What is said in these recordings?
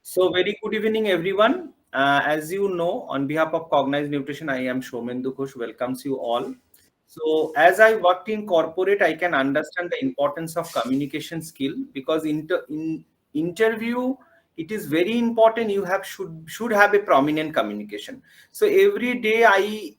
So, very good evening, everyone. As you know, on behalf of Cognize Nutrition, I am Shomendu Ghosh. Welcomes you all. So, as I worked in corporate, I can understand the importance of communication skill because in interview, it is very important. You have should have a prominent communication. So every day, I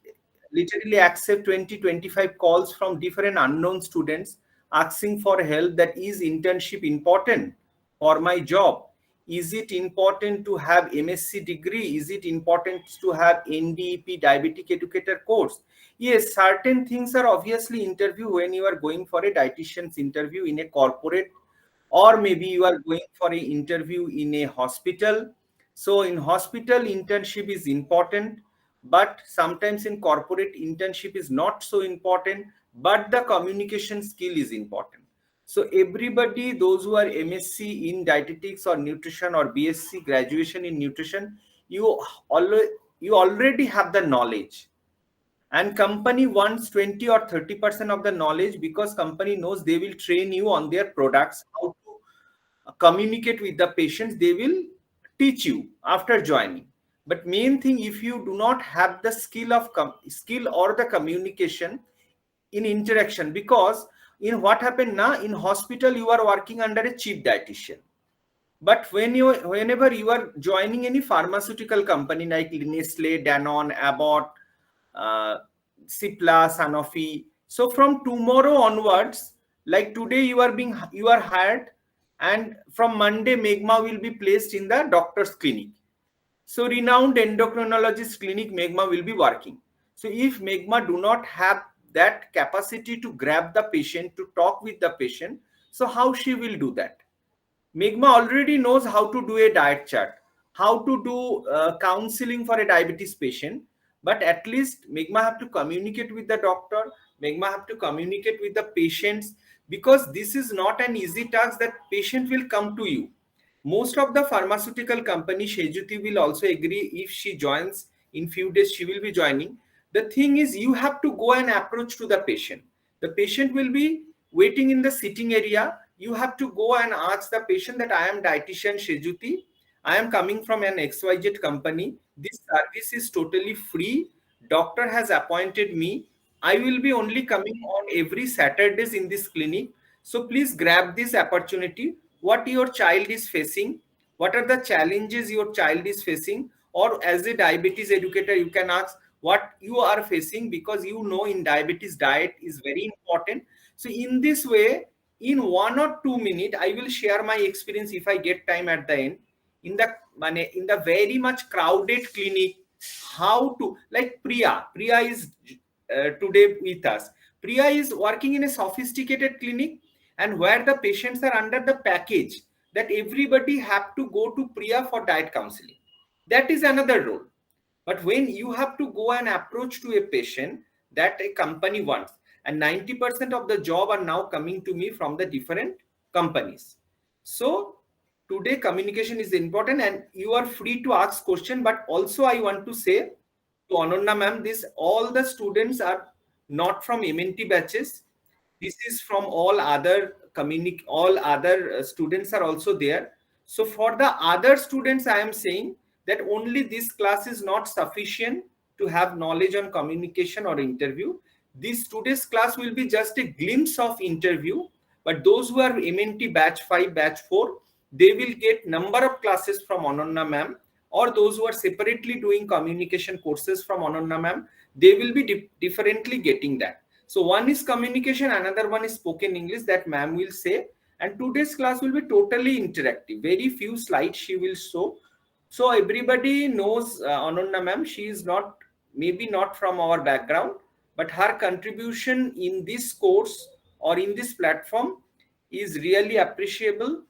literally accept 20-25 calls from different unknown students asking for help. That is internship important for my job? Is it important to have MSc degree? Is it important to have NDEP diabetic educator course? Yes, certain things are obviously interview when you are going for a dietitian's interview in a corporate, or maybe you are going for an interview in a hospital. So in hospital, internship is important, but sometimes in corporate, internship is not so important, but the communication skill is important. So everybody, those who are MSc in dietetics or nutrition or BSc graduation in nutrition, you always you already have the knowledge, and company wants 20 or 30% of the knowledge because company knows they will train you on their products, how to communicate with the patients. They will teach you after joining. But main thing, if you do not have the skill of skill or the communication in interaction, because in what happened now in hospital, you are working under a chief dietitian, but whenever you are joining any pharmaceutical company like Nestle, Danone, Abbott, uh, Cipla, Sanofi, so from tomorrow onwards, like today you are hired, and from Monday Megma will be placed in the doctor's clinic. So renowned endocrinologist clinic Megma will be working. So if Megma do not have that capacity to grab the patient, to talk with the patient, so how she will do that? Megma already knows how to do a diet chart, how to do counseling for a diabetes patient, but at least Megma have to communicate with the doctor, Megma have to communicate with the patients, because this is not an easy task that patient will come to you. Most of the pharmaceutical company, Shejuti will also agree, if she joins in few days, she will be joining. The thing is, you have to go and approach to the patient. The patient will be waiting in the sitting area. You have to go and ask the patient that I am dietitian Shejuti. I am coming from an XYZ company. This service is totally free. Doctor has appointed me. I will be only coming on every Saturdays in this clinic. So please grab this opportunity. What your child is facing, what are the challenges your child is facing, or as a diabetes educator, you can ask what you are facing, because you know in diabetes diet is very important. So in this way, in 1 or 2 minutes, I will share my experience if I get time at the end. In the very much crowded clinic, how to, like Priya is today with us. Priya is working in a sophisticated clinic, and where the patients are under the package that everybody have to go to Priya for diet counseling. That is another role. But when you have to go and approach to a patient that a company wants, and 90% of the job are now coming to me from the different companies. So today communication is important, and you are free to ask question. But also I want to say to Ananya ma'am, this all the students are not from MNT batches. This is from all other students are also there. So for the other students, I am saying that only this class is not sufficient to have knowledge on communication or interview. This today's class will be just a glimpse of interview, but those who are MNT batch 5, batch 4, they will get number of classes from Ananya ma'am, or those who are separately doing communication courses from Ananya ma'am, they will be differently getting that. So one is communication, another one is spoken English that ma'am will say, and today's class will be totally interactive. Very few slides she will show. So everybody knows Ananya ma'am. She is not, maybe not from our background, but her contribution in this course or in this platform is really appreciable.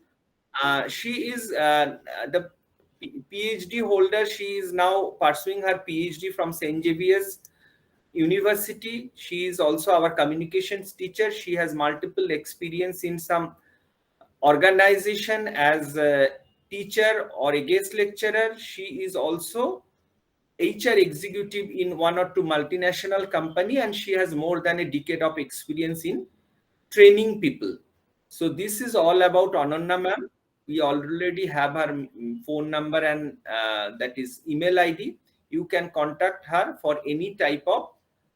She is the PhD holder. She is now pursuing her PhD from St. Xavier's University. She is also our communications teacher. She has multiple experience in some organization as a teacher or a guest lecturer. She is also HR executive in 1 or 2 multinational company, and she has more than a decade of experience in training people. So this is all about Ananya ma'am. We already have her phone number and that is email ID. You can contact her for any type of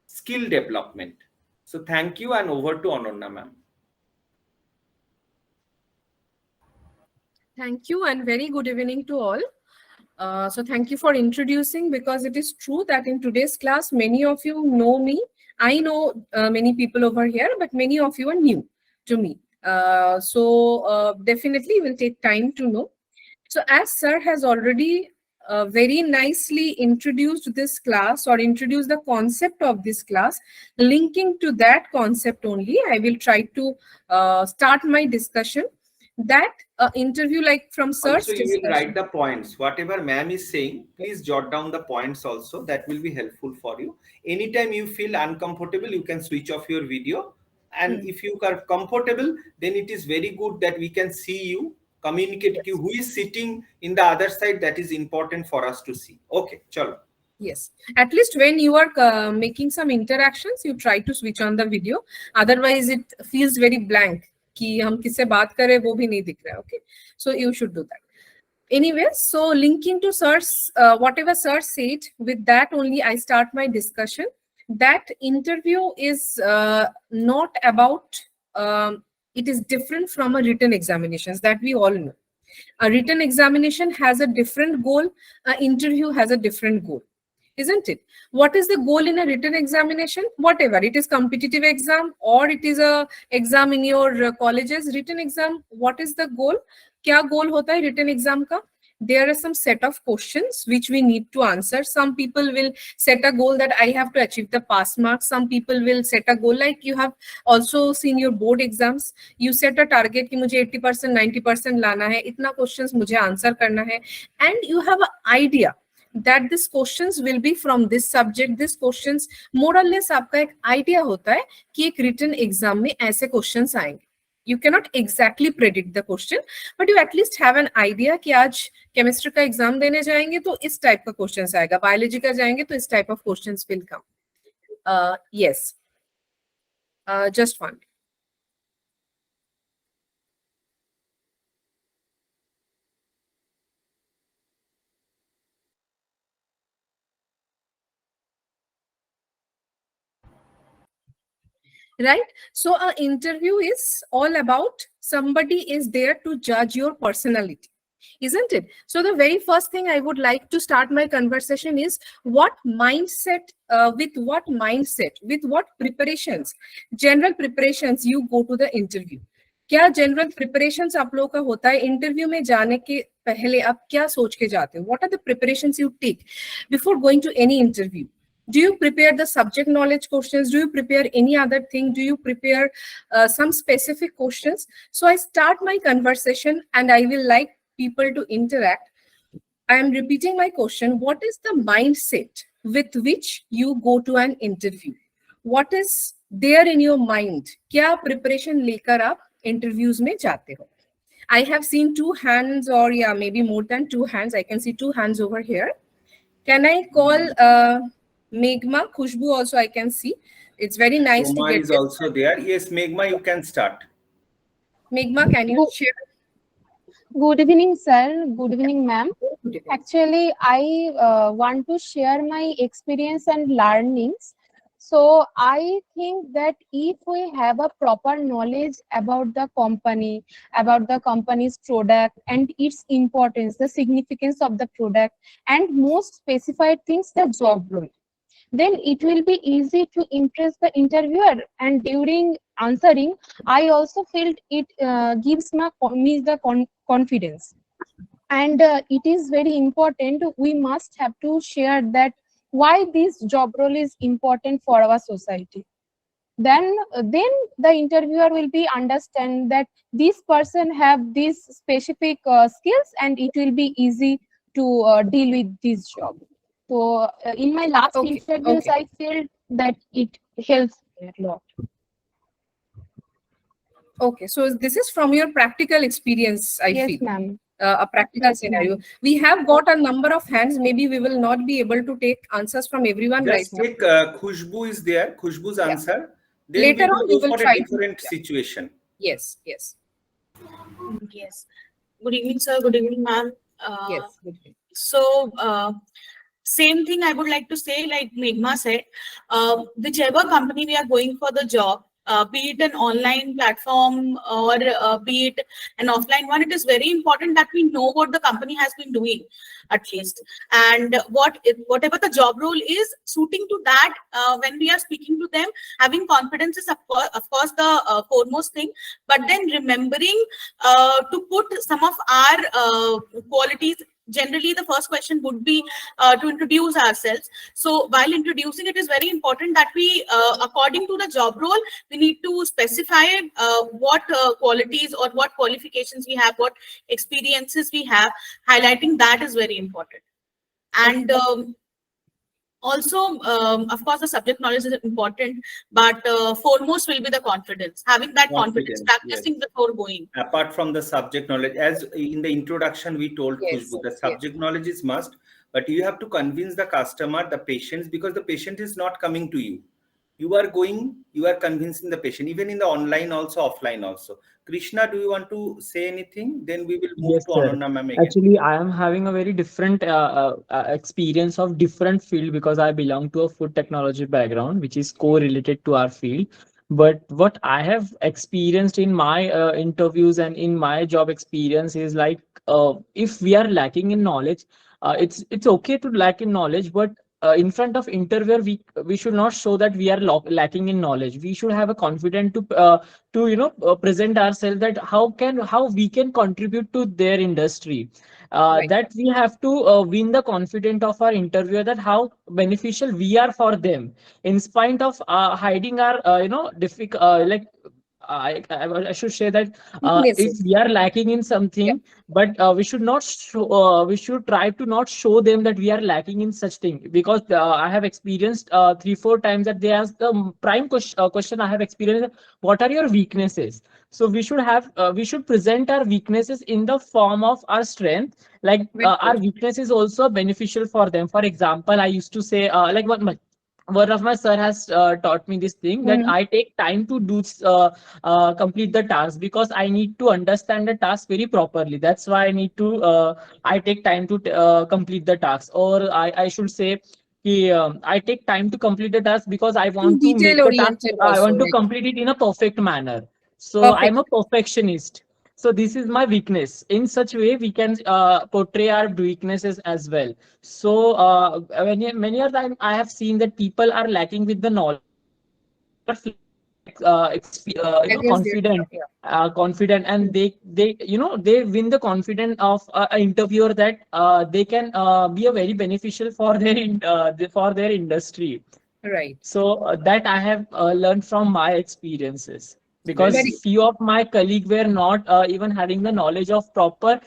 skill development. So thank you, and over to Ananya ma'am. Thank you and very good evening to all. So thank you for introducing, because it is true that in today's class, many of you know me. I know many people over here, but many of you are new to me. So definitely will take time to know. So as sir has already very nicely introduced this class or introduced the concept of this class, linking to that concept only, I will try to start my discussion. That interview, like from sir's Also, you will discussion. write the points. Whatever ma'am is saying, please jot down the points also. That will be helpful for you. Anytime you feel uncomfortable, you can switch off your video. And if you are comfortable, then it is very good that we can see you, communicate you. Who is sitting in the other side, that is important for us to see. Okay, chalo. Yes, at least when you are making some interactions, you try to switch on the video. Otherwise, it feels very blank. कि हम किससे बात करें वो भी नहीं दिख रहा है. Okay, so you should do that. Anyway, so linking to sir's whatever sir said, with that only I start my discussion. That interview is not about. It is different from a written examinations that we all know. A written examination has a different goal. An interview has a different goal. Isn't it? What is the goal in a written examination? Whatever, it is competitive exam or it is a exam in your college's written exam. What is the goal? क्या goal होता है written exam का? There are some set of questions which we need to answer. Some people will set a goal that I have to achieve the pass marks. Some people will set a goal like you have also seen your board exams. You set a target कि मुझे 80% 90% लाना है. इतना questions मुझे answer करना है. And you have an idea that these questions will be from this subject. These questions more or less आपका एक idea होता है कि एक written exam में ऐसे questions आएंगे. You cannot exactly predict the question, but you at least have an idea कि आज chemistry का exam देने जाएंगे तो इस type का questions आएगा, biology का जाएंगे तो इस type of questions will come. Yes. Just one. Right? So an interview is all about somebody is there to judge your personality, isn't it? So the very first thing I would like to start my conversation is with what preparations, general preparations you go to the interview. क्या general preparations आप लोगों का होता है interview में जाने के पहले? आप क्या सोच के जाते हो? What are the preparations you take before going to any interview? Do you prepare the subject knowledge questions? Do you prepare any other thing? Do you prepare some specific questions? So I start my conversation and I will like people to interact. I am repeating my question. What is the mindset with which you go to an interview? What is there in your mind? क्या preparation लेकर आप interviews में जाते हो? I have seen 2 hands, or yeah, maybe more than 2 hands. I can see 2 hands over here. Can I call Meghma? Khushbu also I can see. It's very nice Soma to get is also there. Yes, Meghma, you can start. Meghma, can you share? Good evening, sir. Good evening, ma'am. Actually, I want to share my experience and learnings. So I think that if we have a proper knowledge about the company's product and its importance, the significance of the product, and most specified things, the job role, then it will be easy to impress the interviewer. And during answering, I also felt it gives me the confidence. And it is very important. We must have to share that why this job role is important for our society. Then the interviewer will be understand that this person have these specific skills, and it will be easy to deal with this job. So in my last interviews, I feel that it helps me a lot. Okay, so this is from your practical experience, I feel. Yes, ma'am. A practical scenario. We have got a number of hands. Maybe we will not be able to take answers from everyone right now. Just take Khushbu is there. Khushbu's answer. Then Later on, we will go for try a different situation. Yes, yes. Yes. Good evening, sir. Good evening, ma'am. Yes. Good. So, same thing I would like to say, like Meghna said, whichever company we are going for the job, be it an online platform or be it an offline one, it is very important that we know what the company has been doing, at least, and whatever the job role is suiting to that. When we are speaking to them, having confidence is of course the foremost thing, but then remembering to put some of our qualities. Generally, the first question would be to introduce ourselves. So while introducing, it is very important that we, according to the job role, we need to specify what qualities or what qualifications we have, what experiences we have. Highlighting that is very important. And also, of course, the subject knowledge is important, but foremost will be the confidence. Having that confidence, practicing before going. Apart from the subject knowledge, as in the introduction we told, Yes, Khushbu, the subject knowledge is must, but you have to convince the customer, the patient, because the patient is not coming to you. You are going, you are convincing the patient, even in the online also, offline also. Krishna, do you want to say anything? Then we will move Yes, to sir. Ananya ma'am again. Actually, I am having a very different experience of different field because I belong to a food technology background, which is co-related to our field. But what I have experienced in my interviews and in my job experience is like if we are lacking in knowledge, it's okay to lack in knowledge, but in front of interviewer, we should not show that we are lacking in knowledge. We should have a confidence to present ourselves that how we can contribute to their industry. Right. That we have to win the confidence of our interviewer that how beneficial we are for them, in spite of hiding our difficult I should say that if Weaknesses. we are lacking in something, but we should not show, we should try to not show them that we are lacking in such thing, because I have experienced 3-4 times that they ask the prime question I have experienced, what are your weaknesses? So we should present our weaknesses in the form of our strength, like our weakness is also beneficial for them. For example, I used to say like one of my sir has taught me this thing that I take time to do complete the task, because I need to understand the task very properly. That's why I take time to complete the task, or I should say I take time to complete the task because I want to make Detail the task, oriented I also, want to like complete it in a perfect manner. So I'm perfect. a perfectionist. So this is my weakness. In such way, we can portray our weaknesses as well. So many a time I have seen that people are lacking with the knowledge, Against their confident, yeah. confident, and they win the confidence of an interviewer that they can be a very beneficial for for their industry. Right. So that I have learned from my experiences, because Very few of my colleagues were not even having the knowledge of proper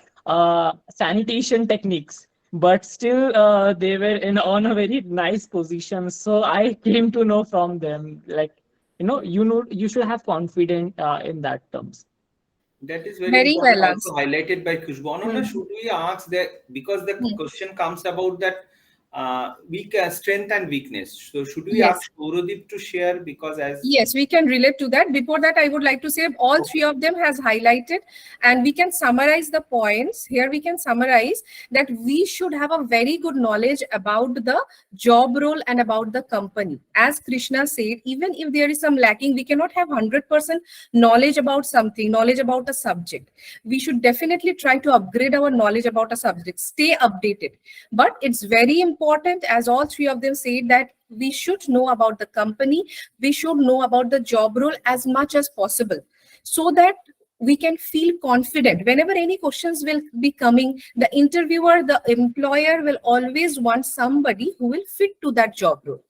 sanitation techniques, but still they were on a very nice position. So I came to know from them, like you should have confidence in that terms. That is very very important, well also answered. highlighted by Khushbu. Ananya, should we ask that, because the question comes about that weak strength and weakness. So should we Yes. ask Gaurodip to share, because as Yes, we can relate to that. Before that, I would like to say all three of them has highlighted, and we can summarize the points. Here we can summarize that we should have a very good knowledge about the job role and about the company. As Krishna said, even if there is some lacking, we cannot have 100% knowledge about something, knowledge about a subject. We should definitely try to upgrade our knowledge about a subject, stay updated. But it's very important, as all three of them said, that we should know about the company, we should know about the job role as much as possible, so that we can feel confident whenever any questions will be coming. The interviewer, the employer will always want somebody who will fit to that job role.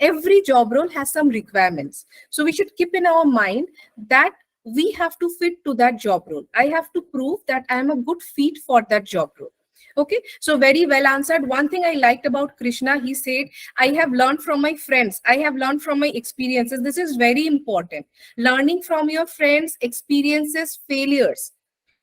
Every job role has some requirements, so we should keep in our mind that we have to fit to that job role. I have to prove that I am a good fit for that job role. Okay, so very well answered. One thing I liked about Krishna, he said, I have learned from my friends, I have learned from my experiences. This is very important. Learning from your friends, experiences, failures.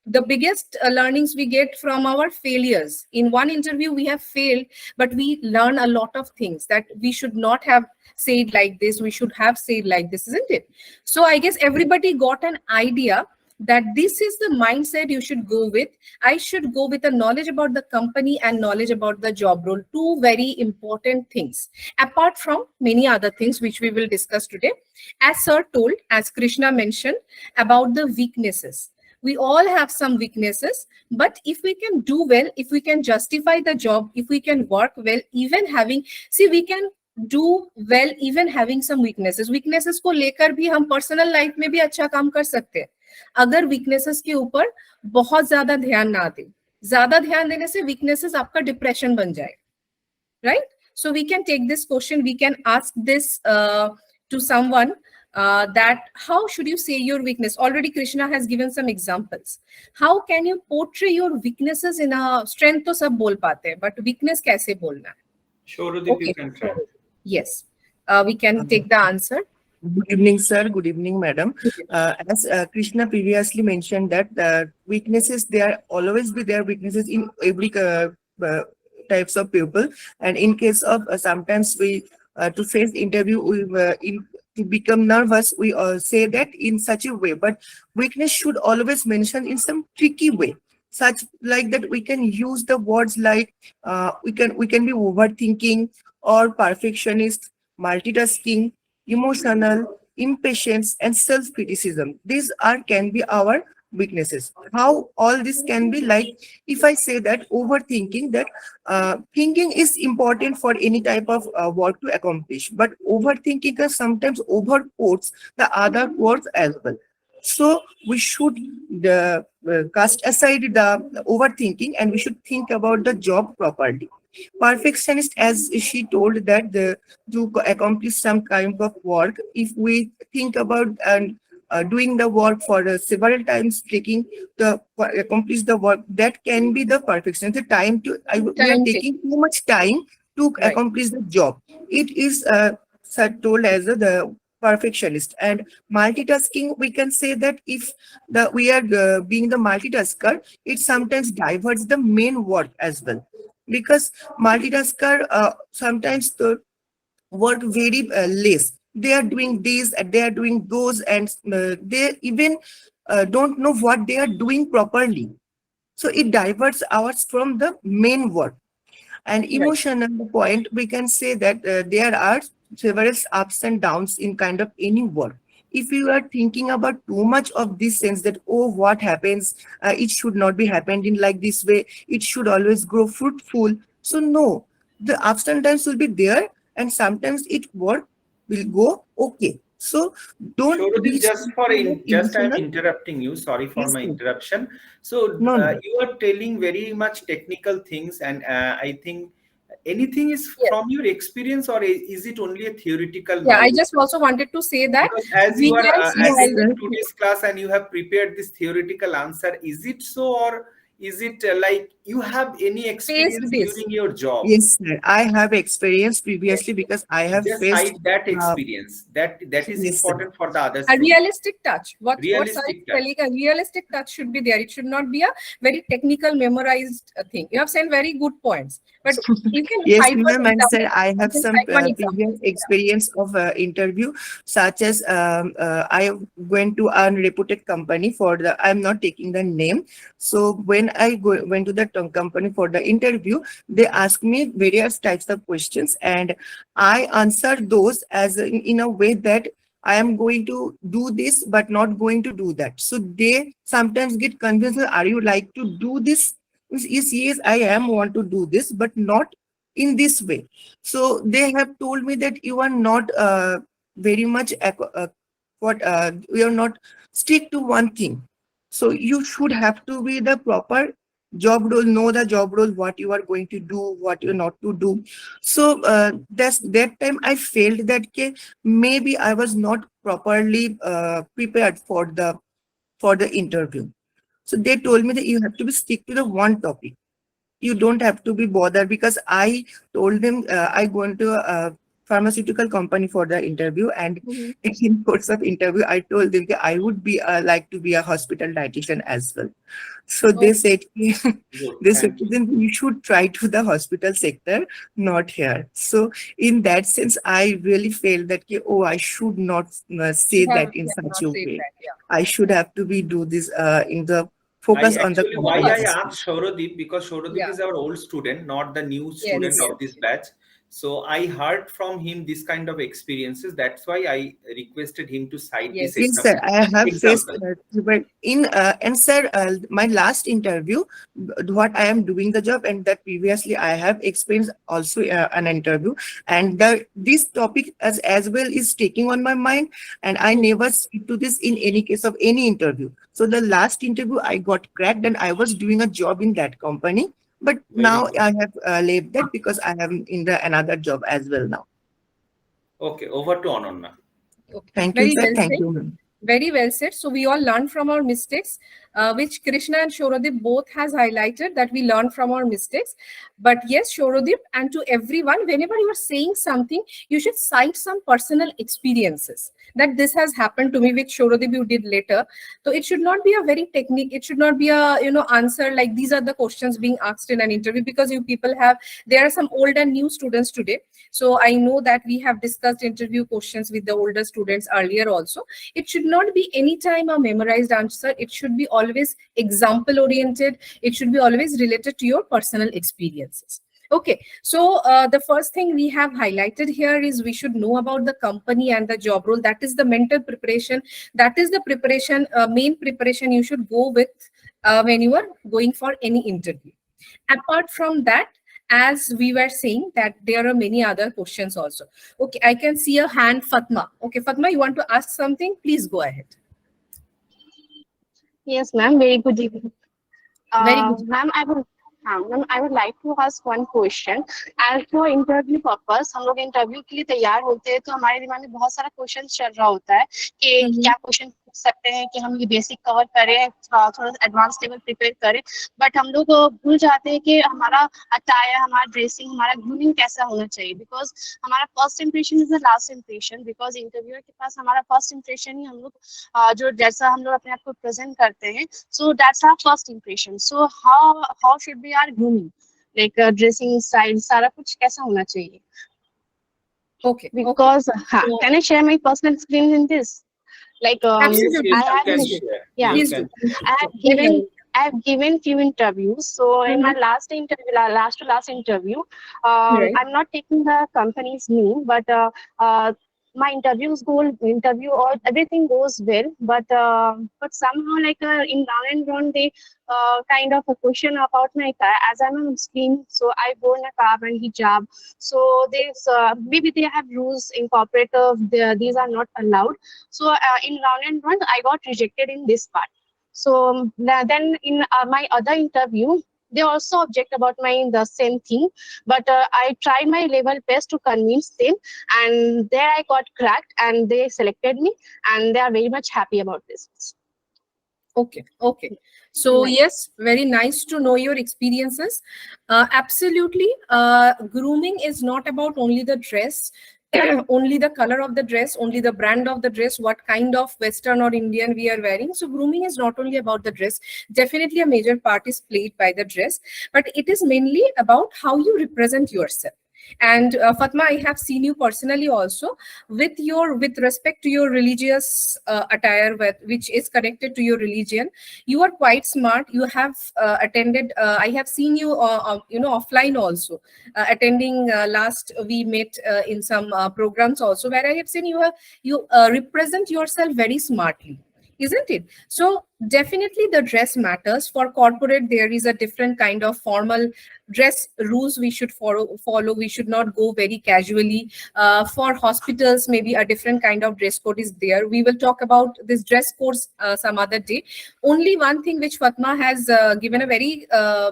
The biggest learnings we get from our failures. In one interview, we have failed, but we learn a lot of things that we should not have said like this, we should have said like this, isn't it? So I guess everybody got an idea that this is the mindset you should go with. I should go with a knowledge about the company and knowledge about the job role. Two very important things, apart from many other things which we will discuss today. As sir told, as Krishna mentioned about the weaknesses. We all have some weaknesses, but if we can do well, if we can justify the job, if we can work well, even having, see, we can do well even having some weaknesses. Weaknesses को लेकर भी हम personal life में भी अच्छा काम कर सकते हैं, अगर weaknesses के ऊपर बहुत ज्यादा ध्यान ना दें. ज्यादा ध्यान देने से weaknesses आपका depression बन जाए, right? So we can take this question, we can ask this to someone. That how should you say your weakness? Already Krishna has given some examples. How can you portray your weaknesses in a strength? तो सब बोल पाते हैं, but weakness कैसे बोलना है? Shorudeep, you can try. Yes, we can take the answer. Good evening, sir. Good evening, madam. As Krishna previously mentioned that weaknesses, there always be there weaknesses in every types of people. And in case of sometimes we to face interview, we to become nervous, we say that in such a way. But weakness should always mention in some tricky way, such like that we can use the words like we can be overthinking or perfectionist, multitasking, emotional, impatience, and self-criticism. These can be our weaknesses. How all this can be, like if I say that overthinking, that thinking is important for any type of work to accomplish, but overthinking sometimes overcoats the other words as well. So we should cast aside the overthinking and we should think about the job properly. Perfectionist, as she told, that to accomplish some kind of work, if we think about and doing the work for several times, taking the accomplish the work, that can be the perfection. The time to we are taking too much time to accomplish the job. It is told as the perfectionist. And multitasking, we can say that if we are being the multitasker, it sometimes diverts the main work as well, because multitasker sometimes the work very less. They are doing this and they are doing those, and they even don't know what they are doing properly. So it diverts hours from the main work. And emotional point, we can say that there are several ups and downs in kind of any work. If you are thinking about too much of this sense that, oh, what happens, it should not be happening like this way, it should always grow fruitful. So no, the ups and downs will be there, and sometimes it work will go okay. So don't Shorudeep, just I'm interrupting you. Sorry for my interruption. So you are telling very much technical things, and I think anything is from your experience, or is it only a theoretical knowledge? I just also wanted to say that because as you are attending today's class and you have prepared this theoretical answer, is it so, or is it like you have any experience during your job? Yes, sir. I have experience previously because I have just faced hide that experience. That is important for the others. A realistic touch. What realistic touch. A realistic touch should be there. It should not be a very technical, memorized thing. You have said very good points, but you can yes, ma'am. And sir, I have some previous experience of interview, such as I went to a reputed company for the. I'm not taking the name. So when I went to the company for the interview, they asked me various types of questions, and I answered those as in a way that I am going to do this, but not going to do that. So they sometimes get confused. Are you like to do this? Yes, I am want to do this, but not in this way. So they have told me that you are not very much you are not stick to one thing. So you should have to be the proper job role, know the job role, what you are going to do, what you're not to do. So that time I felt that maybe I was not properly prepared for the interview. So they told me that you have to be stick to the one topic. You don't have to be bothered, because I told them I going to pharmaceutical company for the interview, and Mhm. in course of interview, I told them that I would be like to be a hospital dietitian as well. So they Okay. said, Good. they said, Thank you. then you should try to the hospital sector, not here. So in that sense, I really felt that, oh, I should not say You have that in yeah, such not a said way. that. Yeah. I should have to be do this in the I focus on the actually, why I Focus. asked Shauradip, because Shauradip Yeah. is our old student, not the new student Yes. of this batch. So I heard from him this kind of experiences. That's why I requested him to cite Yes. this Yes, sir. I have faced, example. but in and sir, my last interview, what I am doing the job, and that previously I have experienced also an interview, and this topic as well is taking on my mind, and I never speak to this in any case of any interview. So the last interview I got cracked, and I was doing a job in that company, but Very now good. I have left that because I am in the another job as well now. Okay, over to Ananya. Okay. Thank you, Very sir. well Thank said. you, ma'am. Very well said. So we all learn from our mistakes, which Krishna and Shorodip both has highlighted that we learn from our mistakes. But yes, Shorodip, and to everyone, whenever you are saying something, you should cite some personal experiences that this has happened to me, which Shorodip you did later. So it should not be a very technique. It should not be a answer like these are the questions being asked in an interview, because you people have, there are some old and new students today. So I know that we have discussed interview questions with the older students earlier also. It should not be anytime a memorized answer. It should be always example oriented. It should be always related to your personal experiences. Okay, so the first thing we have highlighted here is we should know about the company and the job role. That is the mental preparation. That is the preparation, main preparation you should go with when you are going for any interview. Apart from that, as we were saying, that there are many other questions also. Okay, I can see a hand, Fatma. Okay, Fatma, you want to ask something? Please go ahead. Yes, ma'am. Very good evening. Very good. Ma'am, I would like to ask one question. As for interview purpose, हम लोग interview के लिए तैयार होते हैं तो हमारे दिमाग में बहुत सारा क्वेश्चन चल रहा होता है कि क्या क्वेश्चन पूछ सकते हैं, कि हम ये बेसिक कवर करें, थोड़ा एडवांस लेवल प्रिपेयर करें, बट हम लोग भूल जाते हैं कि हमारा अटायर, हमारा ड्रेसिंग, हमारा ग्रूमिंग कैसा होना चाहिए, बिकॉज हमारा first impression is the last impression, because interviewer के पास हमारा फर्स्ट इंप्रेशन ही हम लोग जो जैसा हम लोग अपने आप को प्रेजेंट करते हैं, so that's our first impression. So how should be our grooming, like dressing style, सारा कुछ कैसा होना चाहिए? Okay. Because So- can I share my personal experience in this? Like Absolutely. I have can Please do. share. yeah. You Please can do. share. I have given few interviews. So in my last interview, last to last interview, Right. I'm not taking the company's name, but my interview or everything goes well. But somehow like in round and round they kind of a question about my attire. As I'm a Muslim, so I wore niqab and hijab. So there's maybe they have rules incorporated. These are not allowed. So in round and round, I got rejected in this part. So then in my other interview, they also object about the same thing, but I tried my level best to convince them, and there I got cracked, and they selected me, and they are very much happy about this. Okay. Okay. So Nice. yes, very nice to know your experiences. Absolutely. Grooming is not about only the dress, only the color of the dress, only the brand of the dress, what kind of Western or Indian we are wearing. So grooming is not only about the dress. Definitely a major part is played by the dress, but it is mainly about how you represent yourself. And Fatma, I have seen you personally also with respect to your religious attire, which is connected to your religion. You are quite smart. You have attended. I have seen you, offline also, attending. Last we met in some programs also, where I have seen you represent yourself very smartly. Isn't it? So definitely the dress matters. For corporate, there is a different kind of formal dress rules we should follow. We should not go very casually. For hospitals, maybe a different kind of dress code is there. We will talk about this dress codes some other day. Only one thing which Fatma has given a very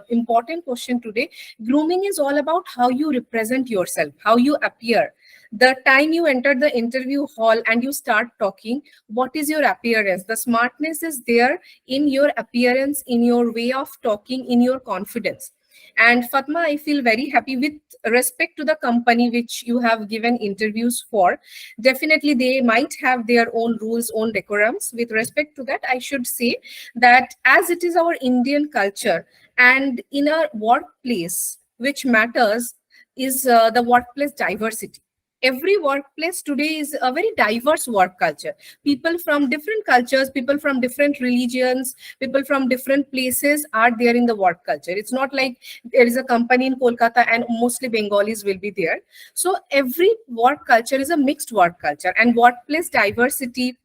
important question today. Grooming is all about how you represent yourself, how you appear. The time you enter the interview hall and you start talking, what is your appearance? The smartness is there in your appearance, in your way of talking, in your confidence. And Fatma, I feel very happy with respect to the company which you have given interviews for. Definitely, they might have their own rules, own decorums. With respect to that, I should say that as it is our Indian culture, and in a workplace, which matters is the workplace diversity. Every workplace today is a very diverse work culture. People from different cultures, people from different religions, people from different places are there in the work culture. It's not like there is a company in Kolkata and mostly Bengalis will be there. So every work culture is a mixed work culture, and workplace diversity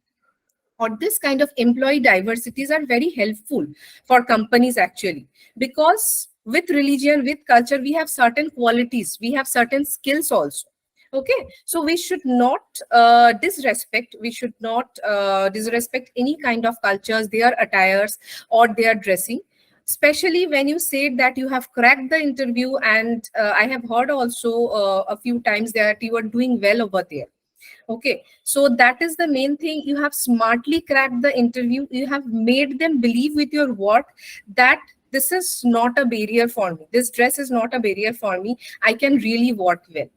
or this kind of employee diversities are very helpful for companies actually, because with religion, with culture, we have certain qualities, we have certain skills also. Okay, so we should not disrespect, we should not disrespect any kind of cultures, their attires or their dressing. Especially when you said that you have cracked the interview, and I have heard also a few times that you are doing well over there. Okay, so that is the main thing. You have smartly cracked the interview. You have made them believe with your work that this is not a barrier for me. This dress is not a barrier for me. I can really work well.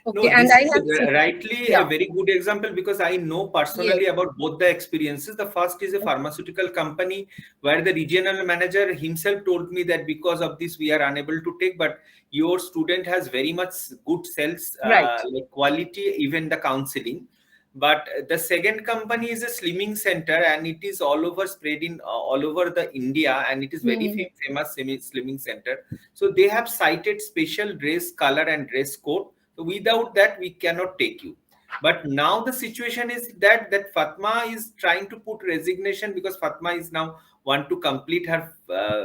Okay, No, and this I is have seen, rightly yeah. a very good example, because I know personally about both the experiences. The first is a pharmaceutical company where the regional manager himself told me that because of this we are unable to take, but your student has very much good sales Right. like quality, even the counseling. But the second company is a slimming center, and it is all over spread in all over the India, and it is very famous slimming center. So they have cited special dress color and dress code. So without that, we cannot take you. But now the situation is that Fatma is trying to put resignation, because Fatma is now want to complete her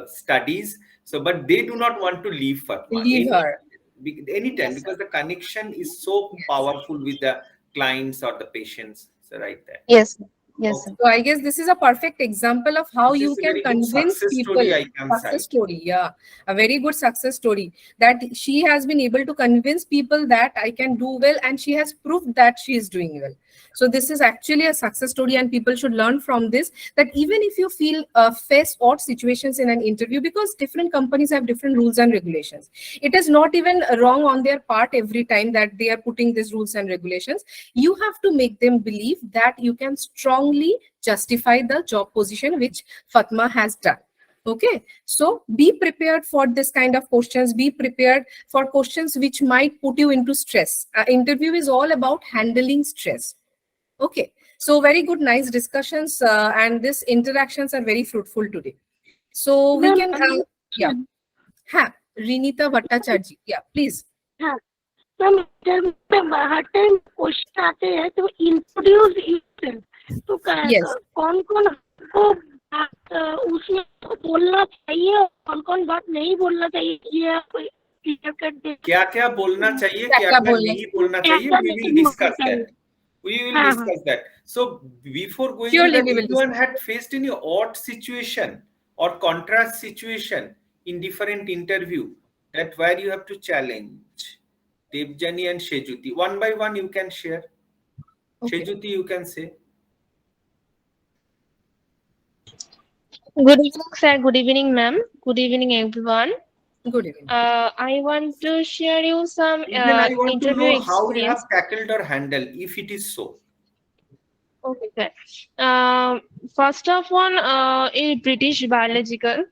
studies. So, but they do not want to leave Fatma Leave her. anytime, Yes, because the connection is so powerful with the clients or the patients. So right there. Yes, sir. Yes, sir. So I guess this is a perfect example of how This you is a can very good convince success people. story I can Success cite. story, yeah, a very good success story, that she has been able to convince people that I can do well, and she has proved that she is doing well. So this is actually a success story, and people should learn from this, that even if you feel face odd situations in an interview, because different companies have different rules and regulations, it is not even wrong on their part every time that they are putting these rules and regulations. You have to make them believe that you can strongly justify the job position which Fatma has done. Okay, so be prepared for this kind of questions. Be prepared for questions which might put you into stress. Interview is all about handling stress. Okay, so very good, nice discussions, and these interactions are very fruitful today. So we can, yeah, Rinita Bhattacharya, yeah, please. Ma'am जब हर time question आते हैं तो introduce yourself, तो Yes. कौन कौन को उसमें तो बोलना चाहिए और कौन कौन बात नहीं बोलना चाहिए, ये आप क्लियर कर दे. क्या क्या बोलना चाहिए, क्या क्या क्या क्या बोलना नहीं बोलना चाहिए, we will discuss that. We will discuss that. So before going to Surely that, we will anyone discuss. had faced any odd situation or contrast situation in different interview that where you have to challenge? Devjani and Shejuti, one by one you can share. Okay. Shejuti, you can say. Good evening, sir. Good evening, ma'am. Good evening, everyone. Good evening. I want to share you some Even I want to interview know how you experience. have tackled or handled, if it is so. Okay, sir. First of all, in British Biological,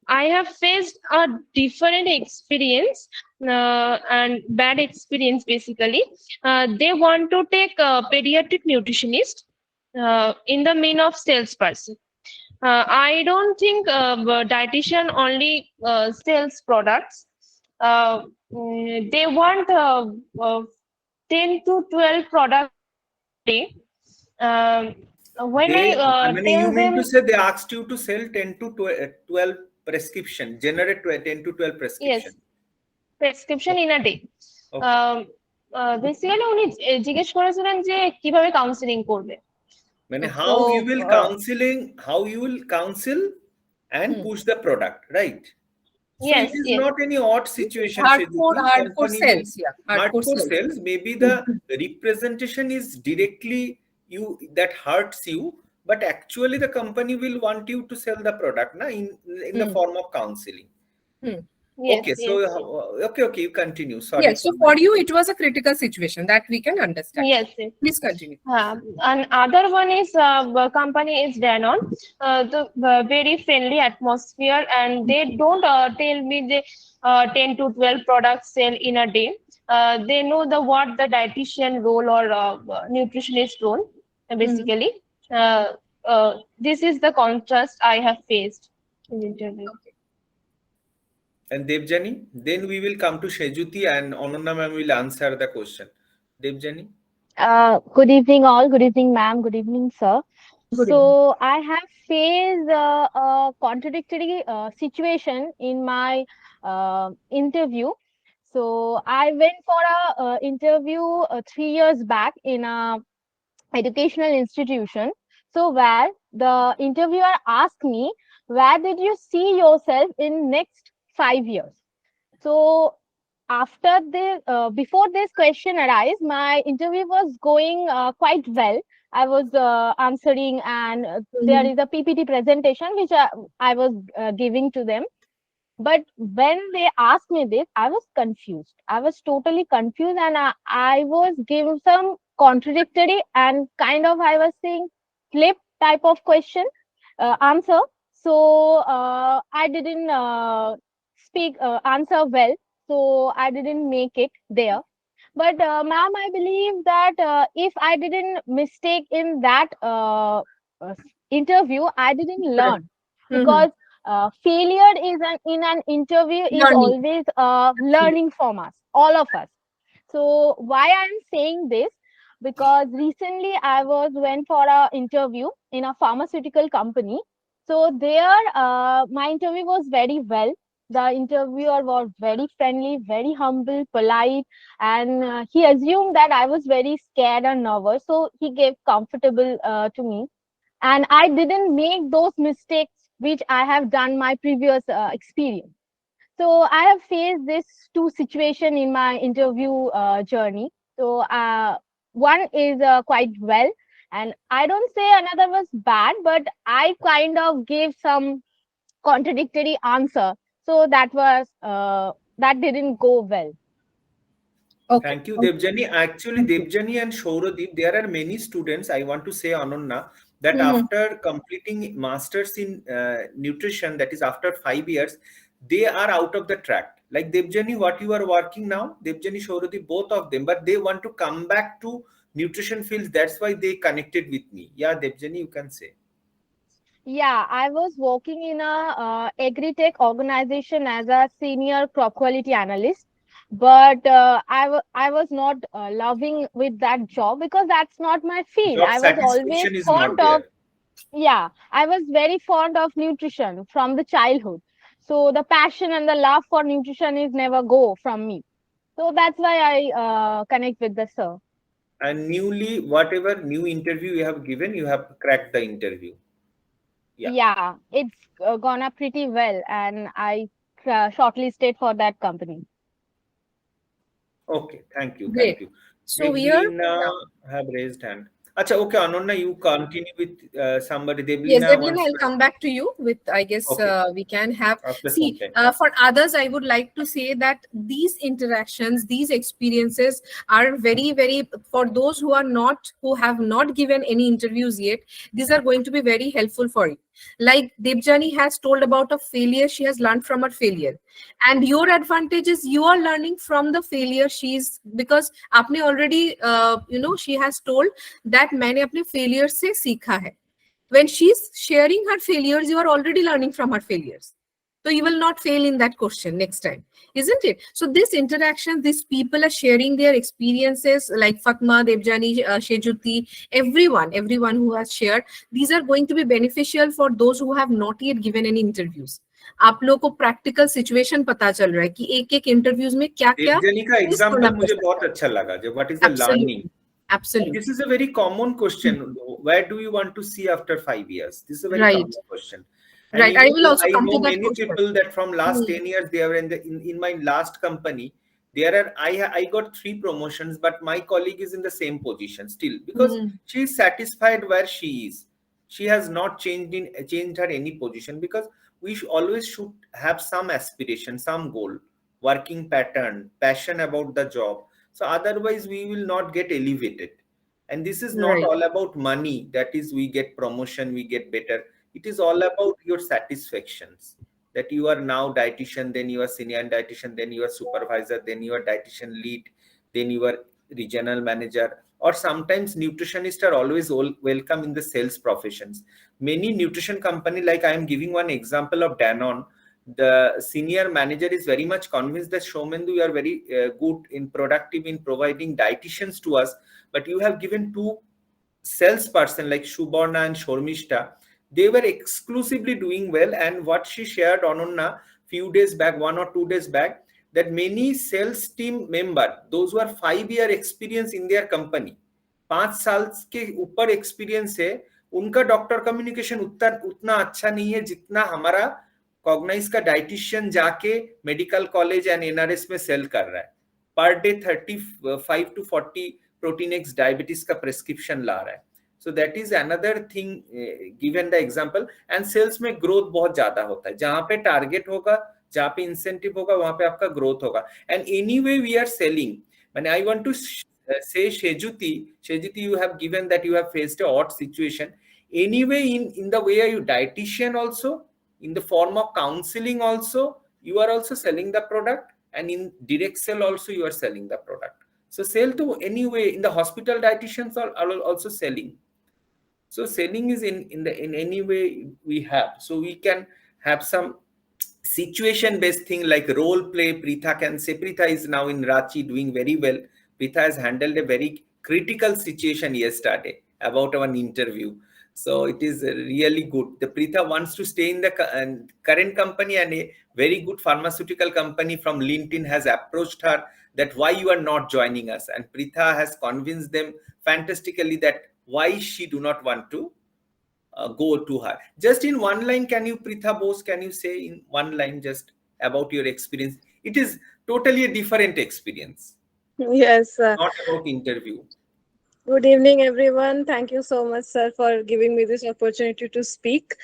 I have faced a different experience and bad experience. Basically, they want to take a pediatric nutritionist in the mean of salesperson. I don't think dietitian only sells products. They want 10 to 12 products a day. When I I mean, tell you mean them, to say they asked you to sell 10 to 12 prescription, generate 10 to 12 prescription. yes, prescription in a day. Okay. Basically উনি জিজ্ঞেস করেছিলেন যে কিভাবে counselling করবে. মানে So, how you will counsel and push the product, right? So yes, it is yes. not any odd situation. Hardcore Company sales, will- yeah. Hardcore sales. Maybe the representation is directly you that hurts you, but actually the company will want you to sell the product in the form of counseling. Yes, Okay, yes, so yes. okay, you continue. Sorry. Yes, so for you, it was a critical situation that we can understand. Yes, yes. Please continue. And other one is company is Danone, the very friendly atmosphere, and they don't tell me they 10 to 12 products sell in a day. They know the what the dietitian role or nutritionist role basically. This is the contrast I have faced in the interview. And Devjani, then we will come to Shejuti and Ananya ma'am will answer the question. Devjani? Good evening, all. Good evening, ma'am. Good evening, sir. Good So I have faced a contradictory situation in my interview. So I went for a interview 3 years back in a educational institution. So where the interviewer asked me, where did you see yourself in next 5 years? So after the before this question arise, my interview was going quite well. I was answering, and there is a PPT presentation which I was giving to them. But when they asked me this, I was confused. I was totally confused, and I was given some contradictory and kind of, I was saying, flip type of question answer. So I didn't speak answer well, so I didn't make it there. But ma'am, I believe that if I didn't mistake in that interview, I didn't learn, because failure is in an interview is Learning. always learning from us, all of us. So why I'm saying this? Because recently I went for a interview in a pharmaceutical company. So there, my interview was very well. The interviewer was very friendly, very humble, polite, and he assumed that I was very scared and nervous. So he gave comfortable to me, and I didn't make those mistakes which I have done my previous experience. So I have faced this two situation in my interview journey. So one is quite well, and I don't say another was bad, but I kind of gave some contradictory answer. So that didn't go well. Okay. Thank you, Devjani. Actually, Devjani and Shauradip, there are many students, I want to say, Ananya, that after completing masters in nutrition, that is after 5 years, they are out of the track. Like Devjani, what you are working now, Devjani, Shauradip, both of them, but they want to come back to nutrition fields. That's why they connected with me. Yeah, Devjani, you can say. Yeah, I was working in a agri-tech organization as a senior crop quality analyst, but I was not loving with that job, because that's not my field. Job I was always satisfaction is fond not of, there. yeah, I was very fond of nutrition from the childhood. So the passion and the love for nutrition is never go from me. So that's why I connect with the sir. And newly, whatever new interview you have given, you have cracked the interview. Yeah. Yeah, it's gone up pretty well, and I shortlisted for that company. Okay, thank you. Great. Thank you. So we are Devlina have raised hand. Acha, okay, Ananya, you continue with somebody. Yes, Devlina Devlina, wants I'll to come back to you with, I guess, Okay. we can have, After see, some time. for others, I would like to say that these interactions, these experiences are very, very, for those who have not given any interviews yet, these are going to be very helpful for you. Like Devjani has told about a failure, she has learned from her failure. And your advantage is you are learning from the failure because आपने already, she has told that मैंने अपने failure से सीखा है. When she's sharing her failures, you are already learning from her failures. So you will not fail in that question next time, isn't it? So this interaction, these people are sharing their experiences, like Fatma, Devjani, Shejuti, everyone who has shared. These are going to be beneficial for those who have not yet given any interviews. आप लोगों को practical situation पता चल रहा है कि एक interviews में क्या-क्या Devjani का example मुझे बहुत अच्छा लगा. What is the learning? Absolutely. This is a very common question. Where do you want to see after 5 years? This is a very Right. common question. And Right. I will also I come know to that many question. people that from last 10 years, they are in my last company. I got 3 promotions, but my colleague is in the same position still, because she is satisfied where she is. She has not changed her any position, because we always should have some aspiration, some goal, working pattern, passion about the job. So otherwise we will not get elevated. And this is not Right. all about money, that is we get promotion, we get better. It is all about your satisfactions, that you are now dietitian, then you are senior dietitian, then you are supervisor, then you are dietitian lead, then you are regional manager, or sometimes nutritionists are always welcome in the sales professions. Many nutrition company, like I am giving one example of Danone, the senior manager is very much convinced that Somendu, you are very good in productive in providing dietitians to us, but you have given two salesperson like Shubarna and Shormishta. They were exclusively doing well, and what she shared, Ananya, few days back, 1 or 2 days back, that many sales team member, those who are 5-year experience in their company, 5 साल के ऊपर experience है, उनका doctor communication उतना अच्छा नहीं है जितना हमारा कॉग्नाइज का डाइटिशियन जाके मेडिकल कॉलेज एंड एनआरएस में सेल कर रहा है, per day 35 to 40 protein x diabetes का प्रेस्क्रिप्शन ला रहा है. So that is another thing given the example. And sales में growth बहुत ज्यादा होता है, जहां पे टारगेट होगा, जहां पे इंसेंटिव होगा, वहां पे आपका ग्रोथ होगा. And anyway we are selling. When I want to say Shejuti, you have given that you have faced a odd situation. Anyway, in the way you dietitian also, in the form of counseling also, you are also selling the product, and in direct sale also you are selling the product. So sell to anyway, in the hospital dietitians are also selling. So selling is in any way we have. So we can have some situation based thing like role play. Pritha can say, Pritha is now in Ranchi doing very well. Pritha has handled a very critical situation yesterday about our interview. So it is really good. The Pritha wants to stay in the current company, and a very good pharmaceutical company from LinkedIn has approached her that why you are not joining us. And Pritha has convinced them fantastically that why she do not want to go to her. Just in one line, can you, Pritha Bose, can you say in one line just about your experience? It is totally a different experience. Yes, Not about interview. good evening, everyone. Thank you so much, sir, for giving me this opportunity to speak.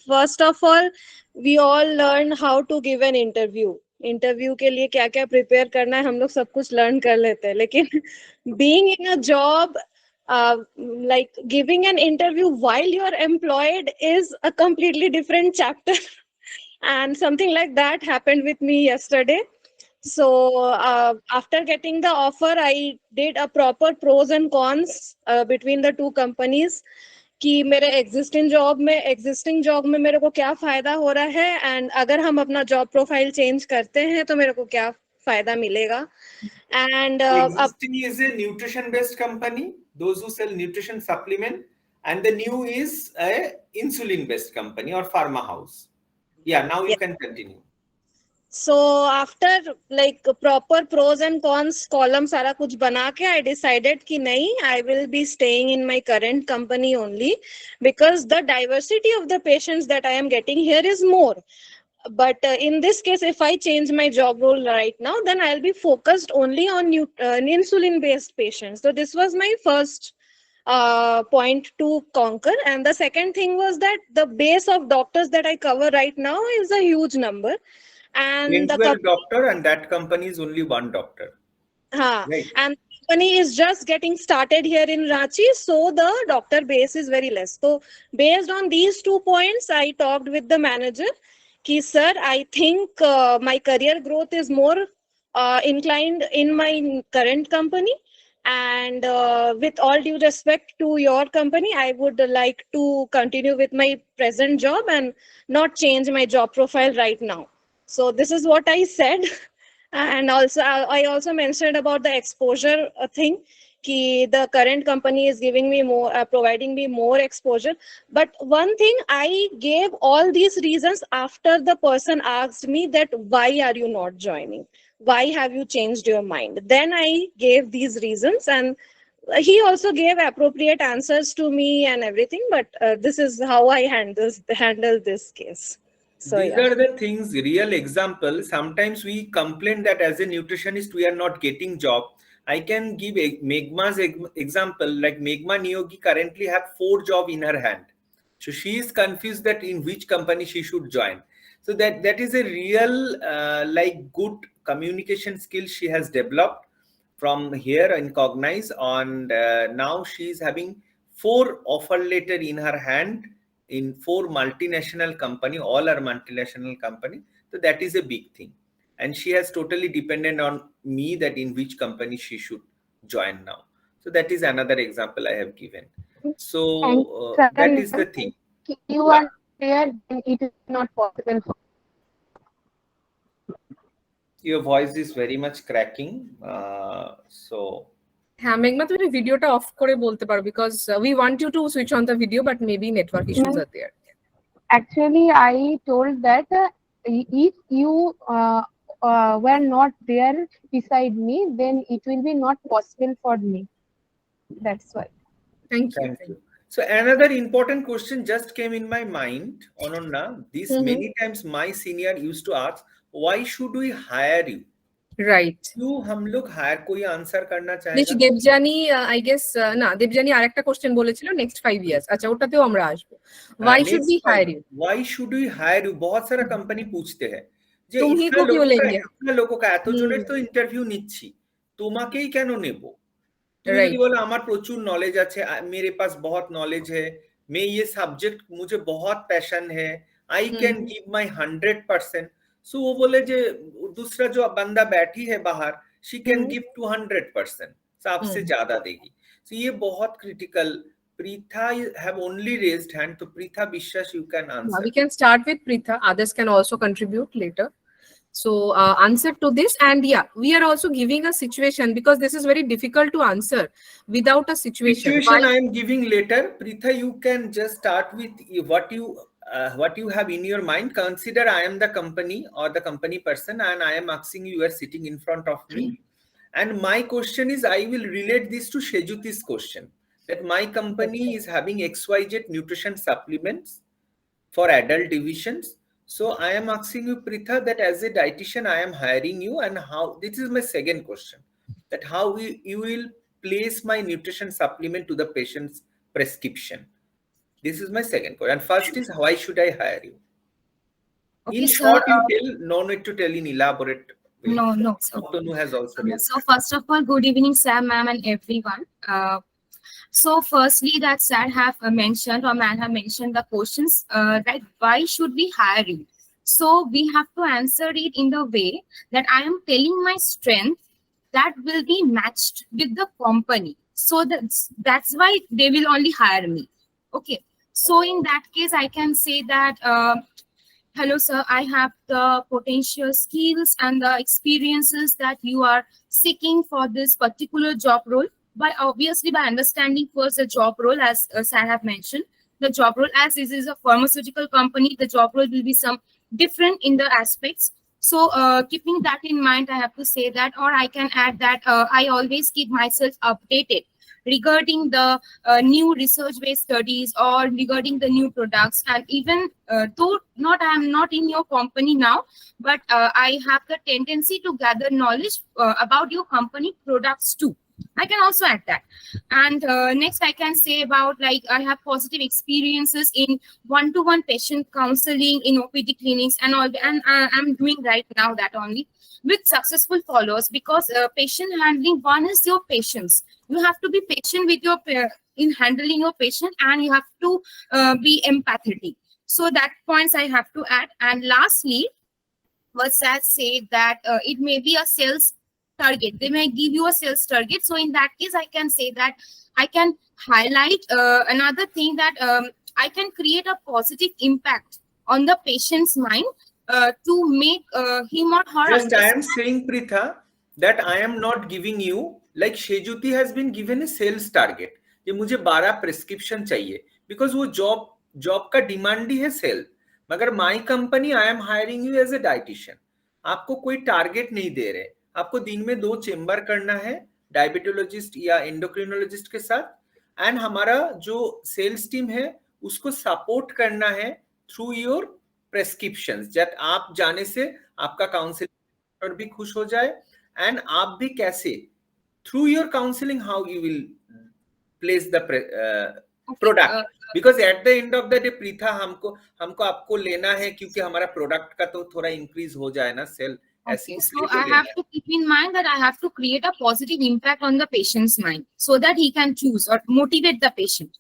First of all, we all learn how to give an interview. Interview के लिए क्या क्या prepare करना है हम लोग सब कुछ लर्न कर लेते हैं, लेकिन being in a job, like giving an interview while you are employed is a completely different chapter. And something like that happened with me yesterday. So after getting the offer, I did a proper pros and cons between the two companies. कि मेरे existing job में मेरे को क्या फायदा हो रहा है, एंड अगर हम अपना जॉब प्रोफाइल चेंज करते हैं तो मेरे को क्या फायदा मिलेगा. And existing is a nutrition based company, those who sell nutrition supplement, and the new is a insulin based company or pharma house. Yeah, now you can continue. So after like proper pros and cons column सारा कुछ बना के, I decided कि नहीं, I will be staying in my current company only because the diversity of the patients that I am getting here is more. But in this case, if I change my job role right now, then I'll be focused only on insulin based patients. So this was my first point to conquer. And the second thing was that the base of doctors that I cover right now is a huge number. And the doctor, and that company is only one doctor. Right. And the company is just getting started here in Ranchi, so the doctor base is very less. So based on these 2 points, I talked with the manager ki sir, I think my career growth is more inclined in my current company, and with all due respect to your company, I would like to continue with my present job and not change my job profile right now. So this is what I said. And also I also mentioned about the exposure thing, ki the current company is giving me more, providing me more exposure. But one thing, I gave all these reasons after the person asked me that why are you not joining? Why have you changed your mind? Then I gave these reasons, and he also gave appropriate answers to me and everything. But this is how I handle this case. So, these are the things, real example. Sometimes we complain that as a nutritionist, we are not getting job. I can give a Megma's example, like Megma Niyogi currently have 4 jobs in her hand. So she is confused that in which company she should join. So that is a real like good communication skill she has developed from here in Cognize, and now she is having 4 offer letter in her hand in 4 multinational company, all are multinational company. So that is a big thing, and she has totally dependent on me that in which company she should join now. So that is another example I have given. So that is the thing. You are there, then it is not possible. Your voice is very much cracking. So হ্যাঁ মেঘমা তুমি ভিডিওটা of করে বলতে পারো because we want you to switch on the video but maybe network issues are there. Actually, I told that if you were not there beside me, then it will be not possible for me. That's why. Thank you. thank you. So another important question just came in my mind, Ananya. This many times my senior used to ask, why should we hire you? Right. क्यों हम लोग higher कोई answer करना Which चाहेगा? Debjani I guess না দেবজানি আরেকটা question বলেছিল next 5 years আচ্ছা ওটাতেও আমরা আসবো why should we hire you Why should we hire you? बहुत सारा कंपनी पूछते हैं যে তুমি इतना क्यों लोगों का लेंगे? इतना लोगों का এত জনের তো ইন্টারভিউ নিচ্ছি তোমাকেই কেন নেব তুমি Right. যদি বলো আমার প্রচুর নলেজ আছে मेरे पास बहुत नॉलेज है मैं ये सब्जेक्ट मुझे बहुत पैशन है आई कैन गिव माय 100%. सो वो बोले जे दूसरा जो बंदा बैठी है बाहर शी कैन गिव 200%. सबसे ज्यादा देगी. सो ये बहुत critical. Pritha have only raised hand, so Pritha Bishwas you can answer. We can start with Pritha, others can also contribute later. So answer to this, and yeah, we are also giving a situation because this is very difficult to answer without a situation. Situation I am giving later. Pritha, you can just start with what you have in your mind. Consider I am the company or the company person and I am asking you are sitting in front of me. And my question is, I will relate this to Shejuti's question. That my company is having XYZ nutrition supplements for adult divisions. So I am asking you, Pritha, that as a dietitian, I am hiring you, and how, this is my second question, that how you will place my nutrition supplement to the patient's prescription. This is my second question. And first is, why should I hire you? Okay, In short, you tell, no need to tell in elaborate way. No. Dr. Nu has also raised. So first of all, good evening, Sam, ma'am, and everyone. So firstly, that Sir have mentioned or man have mentioned the questions, right? Why should we hire you? So we have to answer it in the way that I am telling my strength that will be matched with the company. So that's why they will only hire me. Okay. So in that case, I can say that, hello, sir, I have the potential skills and the experiences that you are seeking for this particular job role. By understanding first the job role, as Sir have mentioned, the job role, as this is a pharmaceutical company, the job role will be some different in the aspects. So keeping that in mind, I have to say that, or I can add that I always keep myself updated regarding the new research-based studies or regarding the new products. And even though I am not in your company now, but I have the tendency to gather knowledge about your company products too. I can also add that. And next I can say about, like, I have positive experiences in one-to-one patient counseling in OPD clinics and all, and I'm doing right now that only with successful followers, because patient handling, one is your patience. You have to be patient with your in handling your patient, and you have to be empathetic. So that points I have to add. And lastly, what Seth said that it may be a sales target. They may give you a sales target. So in that case, I can say that I can highlight another thing, that I can create a positive impact on the patient's mind to make him or her Just I am saying, Pritha, that I am not giving you, like Shejuti has been given a sales target. कि मुझे 12 prescription चाहिए, because वो job का demand ही है sale. मगर my company I am hiring you as a dietitian. आपको कोई target नहीं दे रहे. आपको दिन में 2 चेंबर करना है डायबिटोलॉजिस्ट या एंडोक्रिनोलॉजिस्ट के साथ, एंड हमारा जो सेल्स टीम है उसको सपोर्ट करना है थ्रू योर प्रेस्क्रिप्शंस, दैट आप जाने से आपका काउंसलर भी खुश हो जाए, एंड आप भी कैसे through your counselling how you will place the product, because at the end of the day Preetha हमको आपको लेना है क्योंकि हमारा प्रोडक्ट का तो थोड़ा इंक्रीज हो जाए ना cell. Okay, so I have to keep in mind that I have to create a positive impact on the patient's mind so that he can choose or motivate the patient.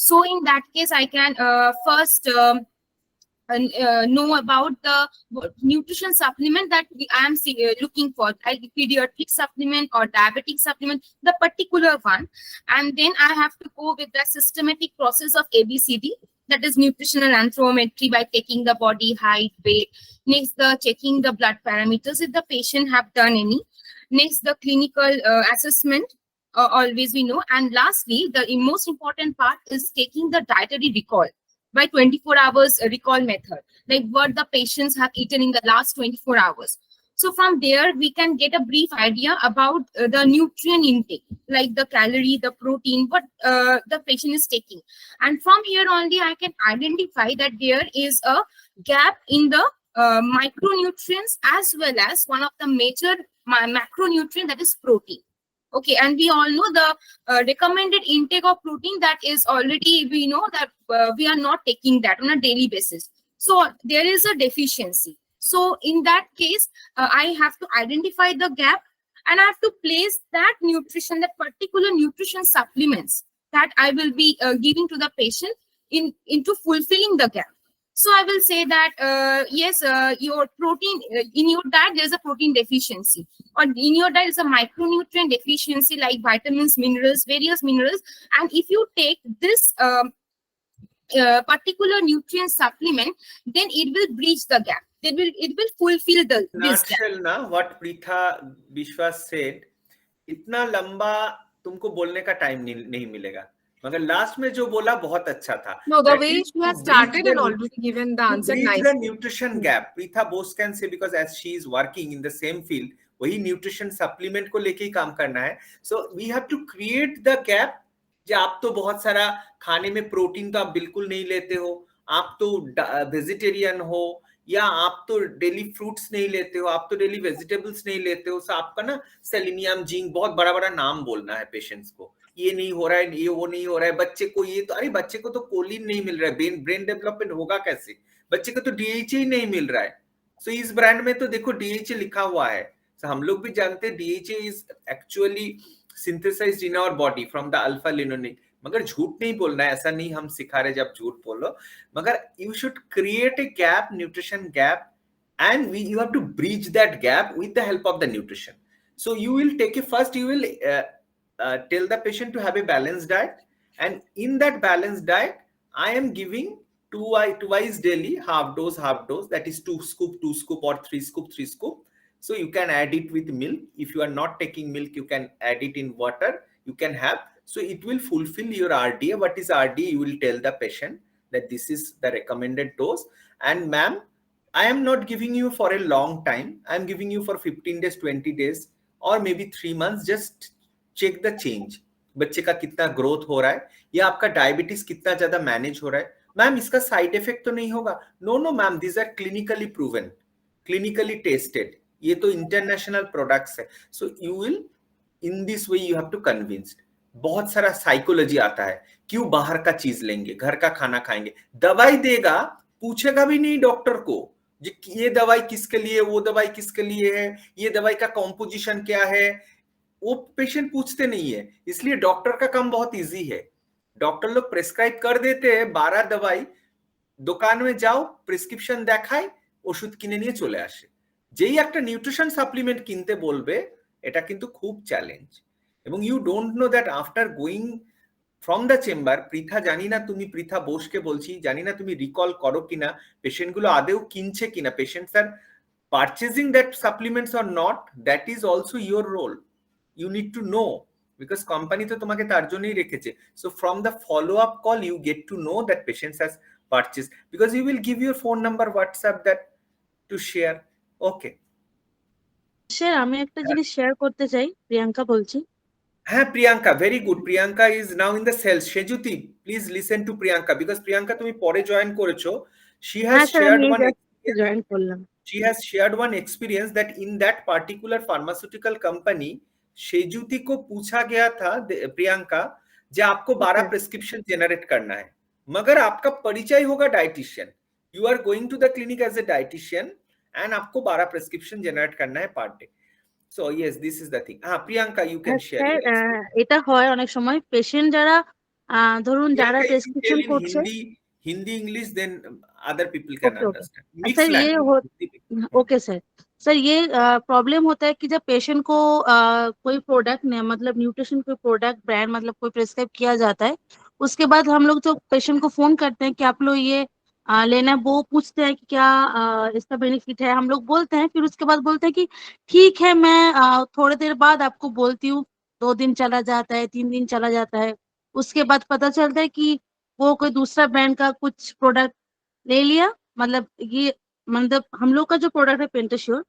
So in that case, I can first know about the nutrition supplement that I am looking for, like pediatric supplement or diabetic supplement, the particular one. And then I have to go with the systematic process of ABCD, that is nutritional anthropometry by taking the body height, weight. Next, the checking the blood parameters if the patient have done any. Next, the clinical assessment, always we know. And lastly, the most important part is taking the dietary recall by 24 hours recall method, like what the patients have eaten in the last 24 hours. So from there, we can get a brief idea about the nutrient intake, like the calorie, the protein, what the patient is taking. And from here only, I can identify that there is a gap in the micronutrients as well as one of the major macronutrient, that is protein. Okay, and we all know the recommended intake of protein, that is already, we know that we are not taking that on a daily basis. So there is a deficiency. So in that case, I have to identify the gap and I have to place that nutrition, that particular nutrition supplements that I will be giving to the patient into fulfilling the gap. So I will say that, yes, your protein, in your diet, there's a protein deficiency, or in your diet is a micronutrient deficiency like vitamins, minerals, various minerals. And if you take this particular nutrient supplement, then it will bridge the gap. It will fulfill this gap. ना what Preetha Biswas said, इतना लंबा तुमको बोलने का time नहीं मिलेगा, मगर last में जो बोला बहुत अच्छा था. No, the way she has started and already given the answer nice. The nutrition gap, Preetha Bose can say, because as she is working in the same field, वही nutrition supplement को लेके ही काम करना है. So we have to create the gap. जो आप तो बहुत सारा खाने में प्रोटीन तो आप बिल्कुल नहीं लेते हो, आप तो वेजिटेरियन हो, या आप तो डेली फ्रूट्स नहीं लेते हो, आप तो डेली वेजिटेबल्स नहीं लेते हो. सो आपका ना सेलेनियम, जिंक, बहुत बड़ा बड़ा नाम बोलना है पेशेंट्स को. ये नहीं हो रहा है, ये वो नहीं हो रहा है, बच्चे को ये तो, अरे बच्चे को तो कोलिन नहीं मिल रहा है, ब्रेन डेवलपमेंट होगा कैसे, बच्चे को तो डीएचए ही नहीं मिल रहा है. सो इस ब्रांड में तो देखो डीएचए लिखा हुआ है. सो हम लोग भी जानते हैं DHA is actually synthesized in our body from the alpha linolenic. मगर झूठ नहीं बोलना है, ऐसा नहीं हम सिखा रहे जब झूठ बोलो, मगर you should create a gap, nutrition gap, and you have to bridge that gap with the help of the nutrition. So you will take you will tell the patient to have a balanced diet, and in that balanced diet, I am giving twice daily, half dose, that is 2 scoop or 3 scoop. So you can add it with milk. If you are not taking milk, you can add it in water. You can have. So it will fulfill your RDA. What is RDA? You will tell the patient that this is the recommended dose. And ma'am, I am not giving you for a long time. I am giving you for 15 days, 20 days, or maybe 3 months. Just check the change. बच्चे का कितना growth हो रहा है, या आपका diabetes कितना ज्यादा मैनेज हो रहा है. मैम इसका साइड इफेक्ट तो नहीं होगा? No ma'am, these are clinically proven, clinically tested. ये तो इंटरनेशनल प्रोडक्ट्स है. So you will in this way you have to convince. बहुत सारा साइकोलॉजी आता है, क्यों बाहर का चीज लेंगे, घर का खाना खाएंगे. दवाई देगा, पूछेगा भी नहीं डॉक्टर को ये दवाई किसके लिए, वो दवाई किसके लिए है, ये दवाई का कॉम्पोजिशन क्या है, वो पेशेंट पूछते नहीं है. इसलिए डॉक्टर का काम बहुत इजी है. डॉक्टर लोग प्रेस्क्राइब कर देते हैं 12 दवाई, দোকান में যাও, প্রেসক্রিপশন দেখায়, ওষুধ কিনে নিয়ে চলে আসে. যেই একটা নিউট্রিশন সাপ্লিমেন্ট কিনতে বলবে, এটা কিন্তু খুব চ্যালেঞ্জ. এবং you don't know that after going from the chamber, Pritha জানি না তুমি পৃথা বোসকে বলছি, জানি না তুমি রিকল করো কিনা, পেশেন্টগুলো আদেও কিনছে কিনা, patients are purchasing that supplements or not, that is also your role. You need to know, because company তো তোমাকে তার জন্যই রেখেছে. So from the follow up call you get to know that patients has purchase, because you will give your phone number, WhatsApp that to share. Okay sir, আমি একটা জিনিস share করতে চাই। প্রিয়াঙ্কা বলছি। হ্যাঁ Priyanka, very good. Priyanka is now in the sales. Sejuti, please listen to Priyanka, because Priyanka তুমি পরে join করেছো. She has shared one experience that in that particular pharmaceutical company, Shejuti को पूछा गया था, प्रियंका, जे आपको 12 प्रिस्क्रिप्शन जनरेट करना है, मगर आपका परिचय होगा dietitian, you are going to the clinic as a dietitian and आपको 12 प्रिस्क्रिप्शन जनरेट करना है per day. So yes, this is the thing. हाँ प्रियंका, यू कैन शेयर। এটা হয় অনেক সময় পেশেন্ট যারা ধরুন যারা Priyanka, if you prescription tell in করছে Hindi, English, then other people can okay okay understand. Mixed sir ये language. ओके सर ये प्रॉब्लम होता है कि जब पेशेंट को कोई प्रोडक्ट मतलब न्यूट्रिशन कोई प्रोडक्ट ब्रांड मतलब कोई प्रिस्क्राइब किया जाता है, उसके बाद हम लोग जो पेशेंट को फोन करते हैं कि आप लोग ये लेना है, वो पूछते हैं कि क्या इसका बेनिफिट है, हम लोग बोलते हैं, फिर उसके बाद बोलते हैं कि ठीक है मैं थोड़ी देर बाद आपको बोलती हूँ। 2 दिन चला जाता है, 3 दिन चला जाता है, उसके बाद पता चलता है कि वो कोई दूसरा ब्रांड का कुछ प्रोडक्ट ले लिया। मतलब हम लोग का जो प्रोडक्ट है पेंटाश्योर,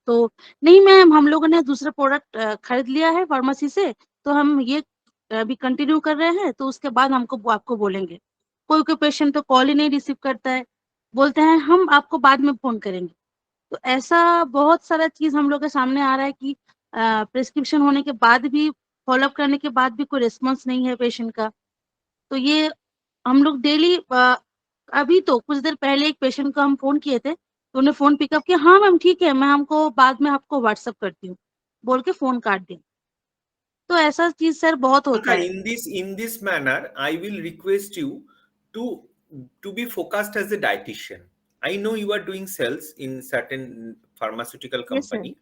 तो नहीं मैम हम लोगों ने दूसरा प्रोडक्ट खरीद लिया है फार्मेसी से, तो हम ये अभी कंटिन्यू कर रहे हैं, तो उसके बाद हमको आपको बोलेंगे। कोई कोई पेशेंट तो कॉल ही नहीं रिसीव करता है, बोलते हैं हम आपको बाद में फोन करेंगे। तो ऐसा बहुत सारा चीज हम लोग के सामने आ रहा है कि प्रिस्क्रिप्शन होने के बाद भी, फॉलोअप करने के बाद भी कोई रिस्पॉन्स नहीं है पेशेंट का। तो ये हम लोग डेली, अभी तो कुछ देर पहले एक पेशेंट को हम फोन किए थे, तो उन्हें फोन पिकअप किया, हाँ मैम ठीक है, मैं हमको बाद में आपको व्हाट्सएप करती हूँ बोल के फोन काट दिया। तो ऐसा चीज सर बहुत होता है। In this manner, I will request you to be focused as a dietitian. I know you are doing sales in certain pharmaceutical company,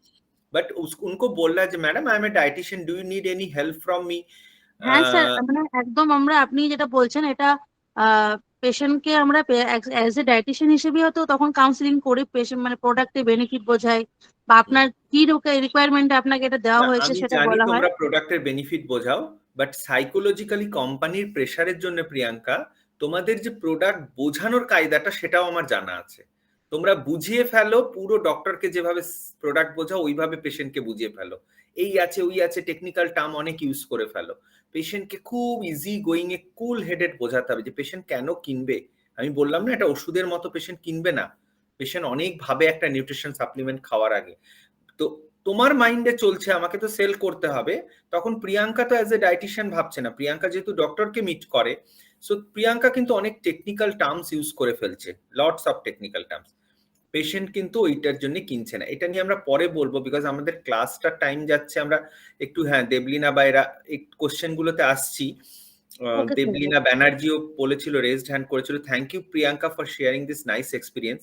but उनको बोलना है madam I am a dietitian, do you need any help from me. হ্যাঁ sir, মানে একদম আমরা আপনি যেটা বলছেন এটা পেশেন্টকে আমরা অ্যাজ এ ডায়েটিশিয়ান হিসেবে হয়তো তখন কাউন্সিলিং করে পেশেন্ট মানে প্রোডাক্টের বেনিফিট বোঝাই বা আপনার কি রিকোয়ারমেন্টে আপনাকে এটা দেওয়া হয়েছে আমি সেটা জানি বলা হয়। তোমরা প্রোডাক্টের বেনিফিট বোঝাও, বাট সাইকোলজিক্যালি কোম্পানির প্রেসারের জন্য প্রিয়াঙ্কা তোমাদের যে প্রোডাক্ট বোঝানোর কায়দাটা সেটাও আমার জানা আছে। তোমরা বুঝিয়ে ফেলো, পুরো ডক্টরকে যেভাবে প্রোডাক্ট বোঝাও ওইভাবে পেশেন্টকে বুঝিয়ে ফেলো। এই আছে ওই আছে টেকনিক্যাল টার্ম অনেক ইউজ করে ফেলো। পেশেন্টকে খুব ইজি গোয়িং এ কুল হেডেড বোঝাতে হবে যে পেশেন্ট কেন কিনবে। আমি বললাম না এটা ওষুধের মতো পেশেন্ট কিনবে না, পেশেন্ট অনেক ভাবে একটা নিউট্রিশন সাপ্লিমেন্ট খাওয়ার আগে। তো তোমার মাইন্ডে চলছে আমাকে তো সেল করতে হবে, তখন প্রিয়াঙ্কা তো অ্যাজ এ ডায়েটিশিয়ান ভাবছে না, প্রিয়াঙ্কা যেহেতু ডক্টরকে মিট করে, সো প্রিয়াঙ্কা কিন্তু অনেক টেকনিক্যাল টার্মস ইউজ করে ফেলছে, lots of technical terms. Patient কিন্তু ওইটার জন্য কিনছে না। এটা নিয়ে আমরা পরে বলবো, বিকজ আমাদের ক্লাসটা টাইম যাচ্ছে। আমরা একটু হ্যাঁ দেবলিনা বা এরা এই কোশ্চেন গুলোতে আসছি। দেবলিনা ব্যানার্জিও বলেছিল, রেজড হ্যান্ড করেছিল। Thank you Priyanka for sharing this nice experience.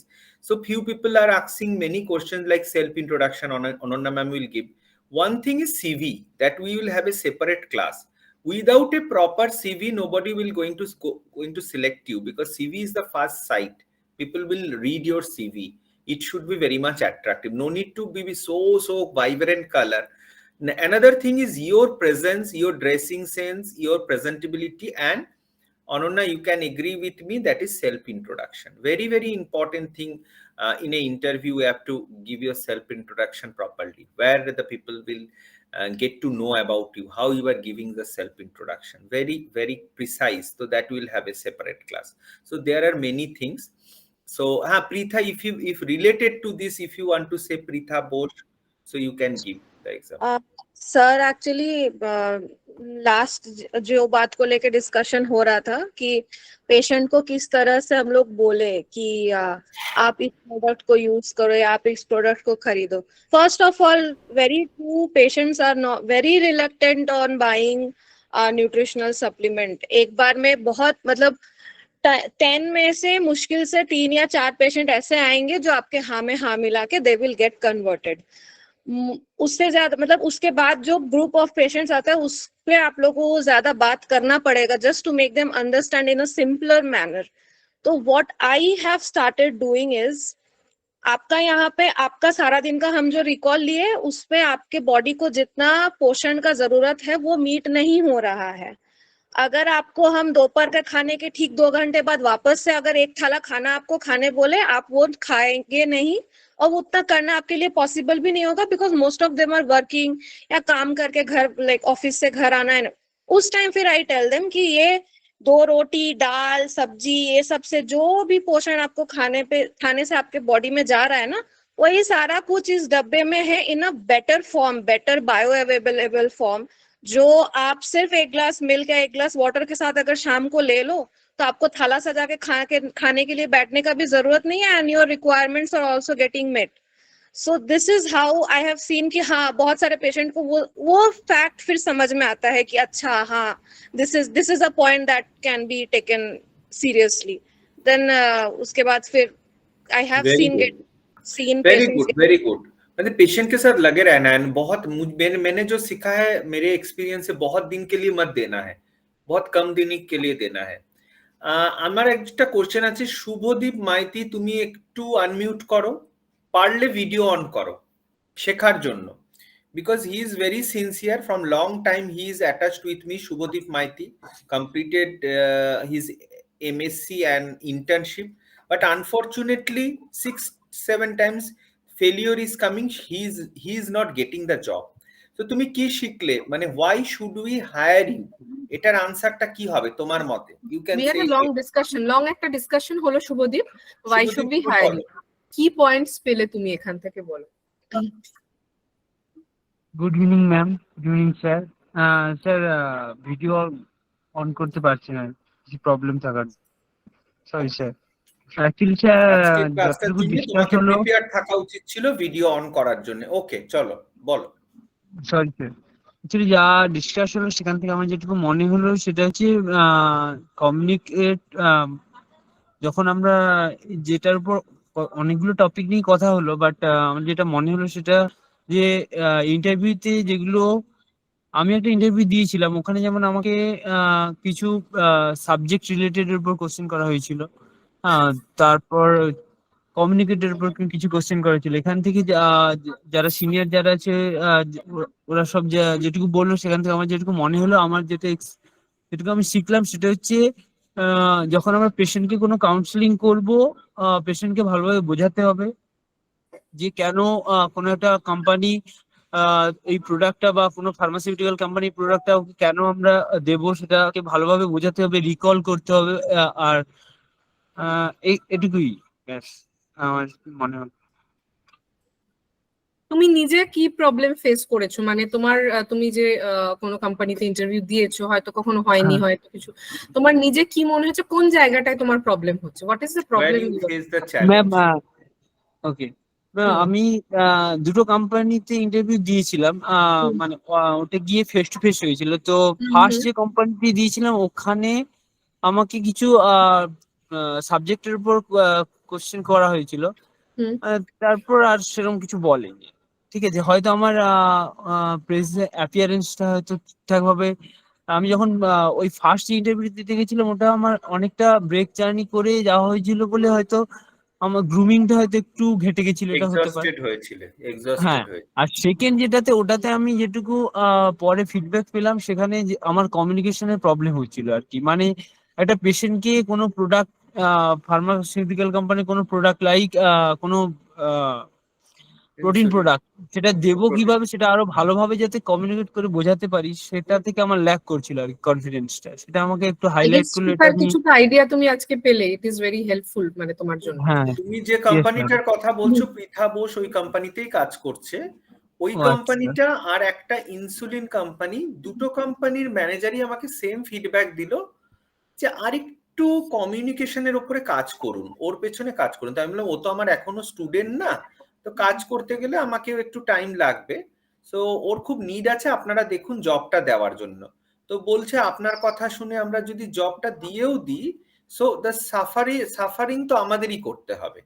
So few people are asking many questions like self introduction. Ananya ma'am will give. One thing is CV, that we will have a separate class. Without a proper CV, nobody will going to select you, because CV is the first sight. People will read your CV. It should be very much attractive. No need to be so vibrant color. Another thing is your presence, your dressing sense, your presentability, and Ananya, you can agree with me, that is self-introduction. Very, very important thing in an interview. You have to give your self-introduction properly, where the people will get to know about you, how you are giving the self-introduction. Very, very precise. So that will have a separate class. So there are many things. So Preetha, if related to this, if you want to say Preetha Bosch, so you can give the example. Sir actually last जो बात को लेके discussion हो रहा था कि patient को किस तरह से हम लोग बोले कि आप इस प्रोडक्ट को यूज करो या आप इस प्रोडक्ट को खरीदो। First of all, very few patients are not very reluctant on buying nutritional supplement. एक बार में बहुत मतलब 10 में से मुश्किल से 3 या 4 पेशेंट ऐसे आएंगे जो आपके हाँ में हाँ मिला के दे विल गेट कन्वर्टेड। उससे ज्यादा मतलब उसके बाद जो ग्रुप ऑफ पेशेंट्स आता है उस पे आप लोगों को ज्यादा बात करना पड़ेगा, just to make them understand in a simpler manner. तो what I have started doing is, आपका यहाँ पे आपका सारा दिन का हम जो रिकॉल लिए उस पे आपके बॉडी को जितना पोषण का जरूरत है वो मीट नहीं हो रहा है। अगर आपको हम दोपहर के खाने के ठीक 2 घंटे बाद वापस से अगर एक थाला खाना आपको खाने बोले, आप वो खाएंगे नहीं और उतना करना आपके लिए पॉसिबल भी नहीं होगा, because most of them are working या काम करके घर लाइक ऑफिस से घर आना है। उस टाइम फिर आई टेल देम कि ये 2 रोटी दाल सब्जी ये सब से जो भी पोषण आपको खाने से आपके बॉडी में जा रहा है ना, वही सारा कुछ इस डब्बे में है in a better form, better bioavailable form, जो आप सिर्फ एक ग्लास मिल्क या एक ग्लास वाटर के साथ अगर शाम को ले लो तो आपको थाला सजा के खाने के लिए बैठने का भी जरूरत नहीं है, and your requirements are also getting met. So this is how I have seen कि हाँ, बहुत सारे पेशेंट को वो फैक्ट फिर समझ में आता है कि अच्छा हाँ, this is a point that can be taken seriously. Then उसके बाद फिर I have seen very good. मतलब पेशेंट के साथ लगे रहना है. बहुत मैंने जो सीखा है मेरे एक्सपीरियंस से, बहुत दिन के लिए मत देना है, बहुत कम दिन के लिए देना है. আমার একটা কোশ্চেন আছে, শুভদীপ মাইতি, তুমি একটু আনমিউট করো, পারলে ভিডিও অন করো শেখার জন্য, because he is very sincere. From long time he is attached with me. Shubhadeep Maiti completed his MSc and internship, but unfortunately 6-7 times failure is coming. He is not getting the job. So তুমি কি শিখলে, মানে why should we hire you, এটার আনসারটা কি হবে তোমার মতে? You can we had say a long একটা ডিসকাশন হলো Shubhodeep, why should we hire you, কি পয়েন্টস পেলে তুমি এখান থেকে বলো. Good evening ma'am, good evening sir. Sir video on করতে পারছি না, কিছু প্রবলেম থাকার, সরি স্যার. অ্যাকচুয়ালি স্যার যতটুকু ডিসকাস হলো, প্রিপেয়ার থাকা উচিত ছিল ভিডিও অন করার জন্য. ওকে, চলো বলো. সরি স্যার, অ্যাকচুয়ালি যা ডিসকাস হলো সেখান থেকে আমার যেটুকু মনে হলো সেটা হচ্ছে কমিউনিকেট. যখন আমরা যেটার উপর অনেকগুলো টপিক নিয়ে কথা হলো, বাট আমার যেটা মনে হলো সেটা যে ইন্টারভিউতে যেগুলো, আমি একটা ইন্টারভিউ দিয়েছিলাম, ওখানে যেমন আমাকে কিছু সাবজেক্ট রিলেটেড এর উপর কোশ্চেন করা হয়েছিল, তারপর কমিউনিকেটের উপর কিছু কোশ্চেন করা হয়েছিল. এখান থেকে যারা সিনিয়র যারা আছে ওরা সব যেটুকু বললো সেখান থেকে আমার যেটুকু মনে হলো, আমার যেটুকু আমি শিখলাম সেটা হচ্ছে যখন আমরা পেশেন্টকে কোনো কাউন্সিলিং করবো, পেশেন্টকে ভালোভাবে বোঝাতে হবে যে কেন কোনো একটা কোম্পানি এই প্রোডাক্টটা বা কোনো ফার্মাসিউটিক্যাল কোম্পানির প্রোডাক্টটা কেন আমরা দেবো, সেটাকে ভালোভাবে বোঝাতে হবে, রিকল করতে হবে. আর এটুকুই ব্যাস আমার মনে হয়. তুমি নিজে কি প্রবলেম ফেস করেছো, মানে তোমার তুমি যে কোনো কোম্পানিতে ইন্টারভিউ দিয়েছো, হয়তো কখনো হয়নি, হয়তো কিছু, তোমার নিজে কি মনে হচ্ছে কোন জায়গাটায় তোমার প্রবলেম হচ্ছে, what is the problem? Ma'am okay, আমি দুটো কোম্পানিতে ইন্টারভিউ দিয়েছিলাম, মানে ওটা গিয়ে ফেস টু ফেস হয়েছিল. তো ফার্স্ট যে কোম্পানিতে দিয়েছিলাম ওখানে আমাকে কিছু সাবজেক্টের উপর কোশ্চেন করা হয়েছিল, তারপর আর সেরকম কিছু বলেনি. ঠিক আছে, হয়তো আমার প্রেস অ্যাপিয়ারেন্সটা হয়তো ঠিকঠাক ভাবে, আমি যখন ওই ফার্স্ট ইন্টারভিউ দিতে গেছিলাম ওটা আমার অনেকটা ব্রেক জার্নি করে যাওয়া হয়েছিল বলে হয়তো আমার গ্রুমিংটা হয়তো একটু ঘেটে গেছিল, এটা হতে পারে. হ্যাঁ, আর সেকেন্ড যেটাতে, ওটাতে আমি যেটুকু পরে ফিডব্যাক পেলাম সেখানে আমার কমিউনিকেশনের প্রবলেম হচ্ছিল আর কি. মানে একটা পেশেন্টকে কোনো প্রোডাক্ট, ফার্মাসিউটিক্যাল কোম্পানি কোনো প্রোডাক্ট লাইক কোনো প্রোটিন প্রোডাক্ট, সেটা দেবো কিভাবে, সেটা আরো ভালোভাবে যাতে কমিউনিকেট করে বোঝাতে পারি, সেটা থেকে আমার ল্যাক করছিল আর কি কনফিডেন্সটা. সেটা আমাকে একটু হাইলাইট করলে এটা কিছু আইডিয়া তুমি আজকে পেলে, ইট ইজ ভেরি হেল্পফুল মানে তোমার জন্য. হ্যাঁ, তুমি যে কোম্পানিটার কথা বলছো, পৃথা বোস ওই কোম্পানিতেই কাজ করছে. ওই কোম্পানিটা আর একটা ইনসুলিন কোম্পানি, দুটো কোম্পানির ম্যানেজারই আমাকে সেম ফিডব্যাক দিল যে আরেকটু কমিউনিকেশনের উপরে কাজ করুন, ওর পেছনে কাজ করুন. তাই আমি বললাম ও তো আমার এখনো স্টুডেন্ট না, তো কাজ করতে গেলে আমাকেও একটু টাইম লাগবে, সো ওর খুব নিড আছে, আপনারা দেখুন জবটা দেওয়ার জন্য. তো বলছে আপনার কথা শুনে আমরা যদি জবটা দিয়েও দিই, সো দ্য সাফারিং তো আমাদেরই করতে হবে.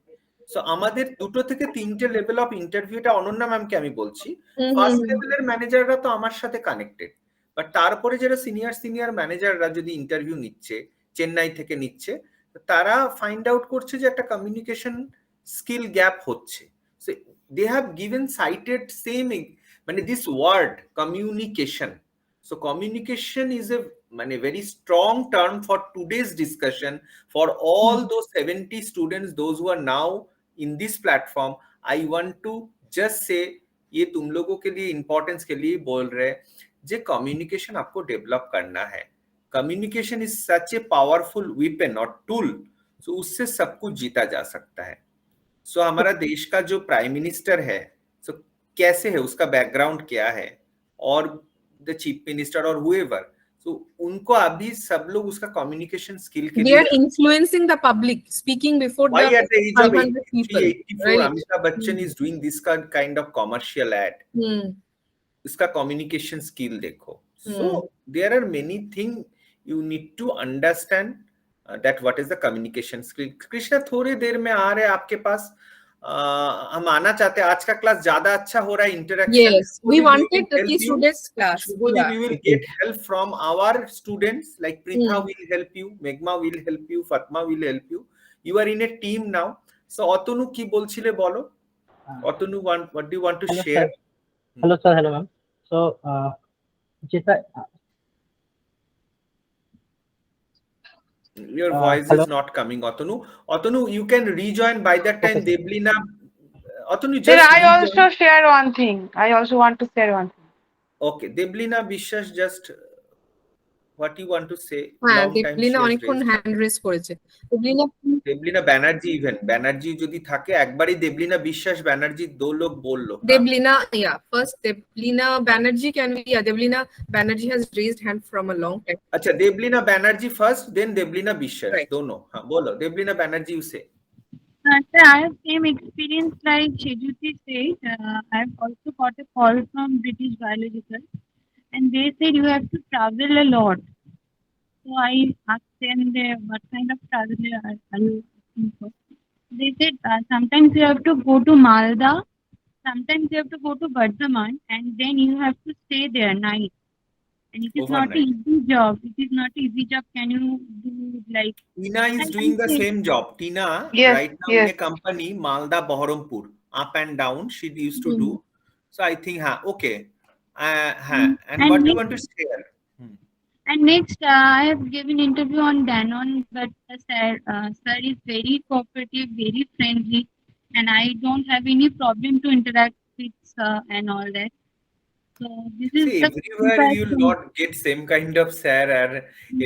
সো আমাদের 2 থেকে 3টে লেভেল অফ ইন্টারভিউটা অনন্যা ম্যামকে আমি বলছি, ফার্স্ট লেভেলের ম্যানেজাররা তো আমার সাথে কানেক্টেড, বাট তারপরে যারা সিনিয়র ম্যানেজাররা যদি ইন্টারভিউ নিচ্ছে, চেন্নাই থেকে নিচ্ছে, তারা ফাইন্ড আউট করছে যে একটা কমিউনিকেশন স্কিল গ্যাপ হচ্ছে. So they have given cited same, মানে this word communication. So communication is a very strong term for today's discussion. For all those 70 students, those who are now in this platform, I want to just say ये तुम लोगों के लिए importance के लिए बोल रहे हैं जे communication आपको develop करना है. Communication is such a powerful weapon or tool, so उससे सब कुछ जीता जा सकता है. सो हमारा देश का जो प्राइम मिनिस्टर है, सो कैसे है, उसका बैकग्राउंड क्या है, और the chief minister or whoever. So उनको अभी सब लोग उसका communication skill के They लिए are influencing the public, speaking before why the at the age of 500 people. 84 right? Amitabh Bachchan is doing this kind of commercial ad. इसका communication skill देखो. So there are many things you need to understand that what is the communication skill. Krishna थोड़ी देर में आ रहे हैं आपके पास. हम आना चाहते हैं. आज का क्लास ज्यादा अच्छा हो रहा है. Interaction. Yes, we wanted the students class. Shubhodip, we will get help from our students. Like Pritha will help you, Megma will help you, Fatma will help you. You are in a team now. So Otanu ki bolchile bolo. Otanu, what do you want to share? Hello sir, hello ma'am. So your voice is not coming, Otanu. Otanu, you can rejoin by that time. Okay. Deblina. Otanu, just Sir, I also share one thing. I also want to share one thing. Okay, Deblina Bishas, just what you want to say? Deblina অনেকক্ষণ hand raise করেছে. Deblina Banerjee even. Banerjee যদি থাকে একবারই Deblina Bishas Banerjee दो लोग बोल लो. Deblina, yeah. First Deblina Banerjee can be. Yeah, Deblina Banerjee has raised hand from a long time. अच्छा, Deblina Banerjee first, then Deblina Bishas. Right. दोनों. हाँ, बोलो. Deblina Banerjee, you say. Sir, I have same experience like Shejuti said. I have also got a call from British Biological, and they said you have to travel a lot. So I asked them what kind of travel are you looking for? They said sometimes you have to go to Malda, sometimes you have to go to Bardhaman, and then you have to stay there night. And it is not an easy job. It is not an easy job. Can you do like? Tina is doing the same job. Tina, right now in a company, Malda Baharampur, up and down, she used to do. So I think, okay. And what do you want to share? And next, I have given interview on Danone, but sir is very cooperative, very friendly, and I don't have any problem to interact with and all that. So this is everywhere you will not get same kind of sir, or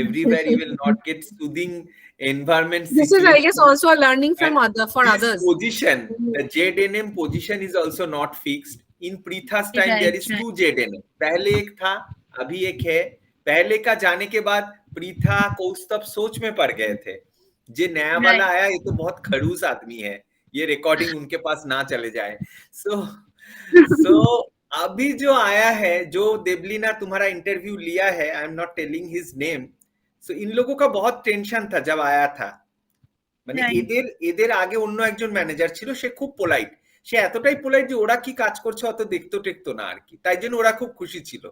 everywhere you will not get soothing environment. This is, I guess, also a learning from others. Position, the ZNM position is also not fixed. In Pritha's time, there is 2 ZNM. पहले एक था, अभी एक है. पहले का जाने के बाद प्रीथा कौस्तभ सोच में पड़ गए थे. जे नया वाला आया, ये तो बहुत खड़ूस आदमी है. ये रिकॉर्डिंग उनके पास ना चले जाए. So अभी जो आया है, जो देबलिना तुम्हारा इंटरव्यू लिया है, I am not telling his name. So इन लोगों का बहुत टेंशन था जब आया था. মানে এদের আগে অন্য একজন ম্যানেজার ছিল, সে খুব পোলাইট. সে এতটাই পোলাইট যে ওরা কি কাজ করছে অত দেখতো টেকতো না আর কি. তাই জন্য ওরা খুব খুশি ছিল.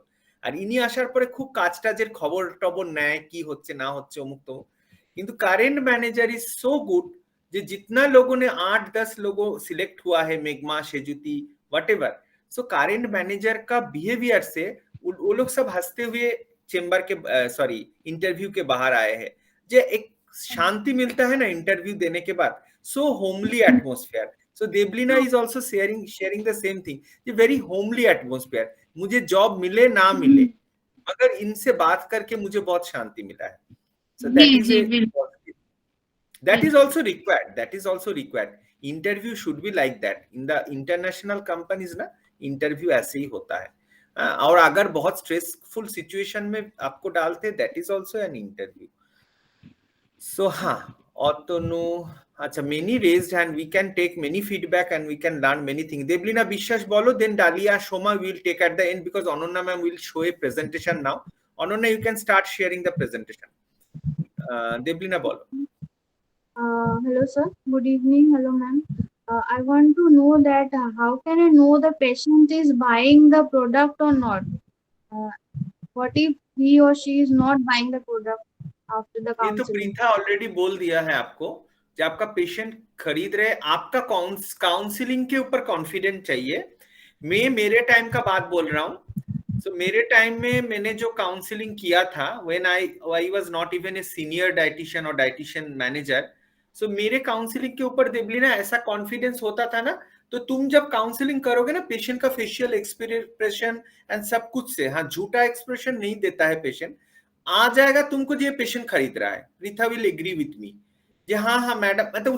আর ইনি আসার পরে খুব কাজটাজের খবর টবর নেয়, কি হচ্ছে না হচ্ছে অমুক তমুক. কিন্তু current manager is so good যে जितना लोगों ने 8-10 लोगों सिलेक्ट हुआ है, मेघमा, शेजुती, व्हाटएवर. सो करेंट मैनेजर का बिहेवियर से वो लोग सब हंसते हुए चेंबर के इंटरव्यू के बाहर आए हैं. जो एक शांति मिलता है ना इंटरव्यू देने के बाद, so homely atmosphere. So Debalina is also sharing the same thing. ये वेरी होमली एटमॉस्फेयर. मुझे जॉब मिले ना मिले, मगर इनसे बात करके मुझे बहुत शांति मिला है. सो that is also required. Interview should be like that. In the international companies ना, इंटरव्यू ऐसे ही होता है. और अगर बहुत स्ट्रेसफुल सिचुएशन में आपको डालते, that is also an interview. So Otanu, अच्छा, many raised hand. We can take many feedback and we can learn many things. Deblina Bishas bolo, then Dalia Shoma we will take at the end, because Ananya ma'am will show a presentation now. Ananya, you can start sharing the presentation. Deblina bolo. Hello sir, good evening. Hello ma'am. I want to know that how can I know the patient is buying the product or not? What if he or she is not buying the product after the counseling? ये तो Preetha already बोल दिया है आपको. जब आपका patient खरीद रहे, आपका काउंसलिंग के ऊपर कॉन्फिडेंट चाहिए. मैं मेरे टाइम का बात बोल रहा हूँ. So मेरे टाइम में मैंने जो काउंसलिंग किया था, when I was not even a senior dietitian or dietitian manager. So मेरे काउंसलिंग के ऊपर देबलिना ऐसा कॉन्फिडेंस होता था ना, तो तुम जब काउंसलिंग करोगे ना, पेशेंट का फेशियल एक्सप्रेशन एंड सब कुछ से, झूठा एक्सप्रेशन नहीं देता है पेशेंट, आ जाएगा तुमको ये पेशेंट खरीद रहा है. Preetha will agree with me যে मैडम, मतलब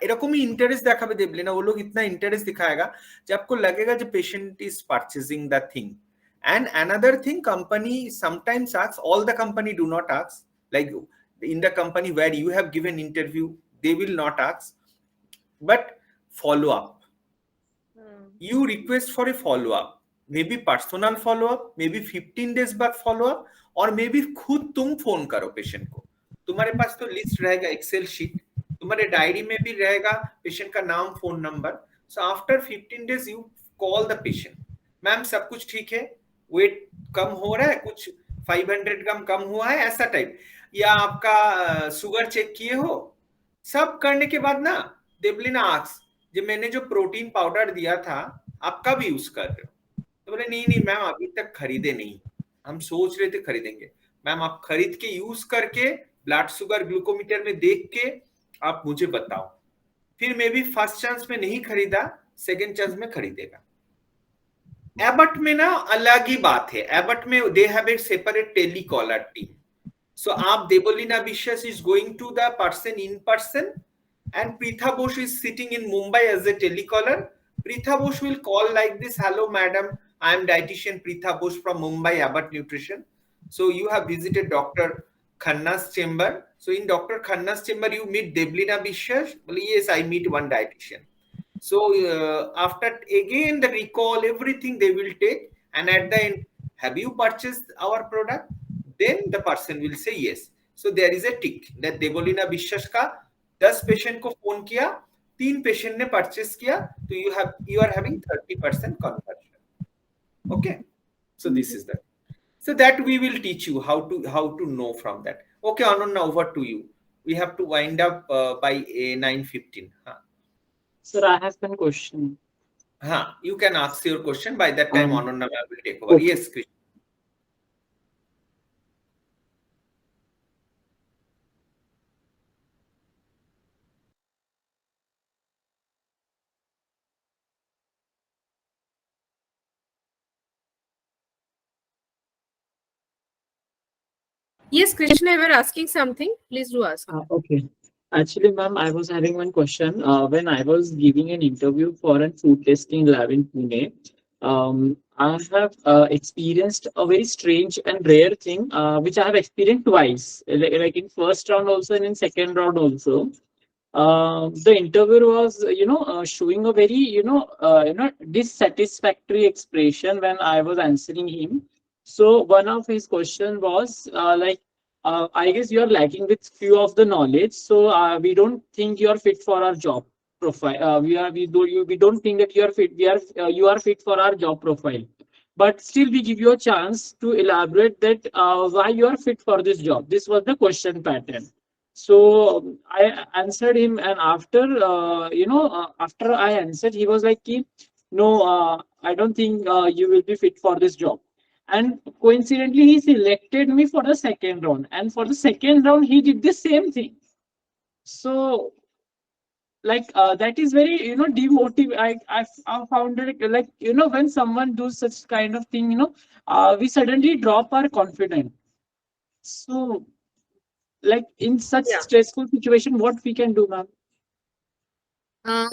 এরকমই ইন্টারেস্ট দেখাবে দেবলিনা. वो लोग इतना इंटरेस्ट दिखाएगा যে आपको लगेगा जो patient is purchasing the thing. And another thing, company sometimes asks, all the company do not ask, like in the company where you have given interview, they will not ask, but follow up. You request for a follow up, maybe personal follow up, maybe 15 days बाद follow up, और maybe खुद तुम phone करो patient को. तुम्हारे पास तो list रहेगा Excel sheet, तुम्हारे डायरी में भी रहेगा पेशेंट का नाम, phone number. So after 15 days you call the patient, ma'am सब कुछ ठीक है, वेट कम हो रहा है, कुछ 500 ग्राम कम हुआ है, ऐसा टाइप, या आपका शुगर चेक किए हो. सब करने के बाद ना देवलीना आस्क, जो मैंने जो प्रोटीन पाउडर दिया था आप कब यूज कर रहे हो? तो बोले नहीं मैम अभी तक खरीदे नहीं, हम सोच रहे थे खरीदेंगे. मैम आप खरीद के यूज करके ब्लड शुगर ग्लूकोमीटर में देख के आप मुझे बताओ. फिर मे भी फर्स्ट चांस में नहीं खरीदा, सेकंड चांस में खरीदेगा. एबट में ना अलग ही बात है. एबट में they have a separate telecaller team. So आप Debalina Biswas is going to the person in person, and Pritha Bosch is sitting in Mumbai as a telecaller. Pritha Bosch will call like this, hello madam, I am dietitian Pritha Bosch from Mumbai Abbott Nutrition. So you have visited Dr. Khanna's chamber. So in Dr. Khanna's chamber you meet Devlina Bishwash. Well, yes, I meet one dietitian. So after again the recall, everything they will take, and at the end, have you purchased our product? Then the person will say yes. So there is a tick that Devlina Bishwash ka 10 patient को phone किया, 3 patient ने purchase किया, तो you are having 30% conversion. Okay, so this is that. So that we will teach you how to know from that. Okay, Ananya, over to you. We have to wind up by 9:15. Sir, I have one question. You can ask your question. By that time, Ananya will take over. Okay. Yes, Krishna. Yes, Krishna, you were asking something. Please do ask. Okay. Actually, ma'am, I was having one question. When I was giving an interview for a food testing lab in Pune, I have experienced a very strange and rare thing, which I have experienced twice, like in first round also and in second round also. The interviewer was, showing a very, dissatisfactory expression when I was answering him. So one of his question was I guess you are lacking with few of the knowledge, so we don't think you are fit for our job profile. We don't think that you are fit. You are fit for our job profile, but still we give you a chance to elaborate that why you are fit for this job. This was the question pattern. So I answered him, and after after I answered, he was like, no, I don't think you will be fit for this job. And coincidentally, he selected me for the second round, and for the second round, he did the same thing. So, that is very, demotivating. I found it when someone does such kind of thing, we suddenly drop our confidence. So, in such stressful situation, what we can do, ma'am?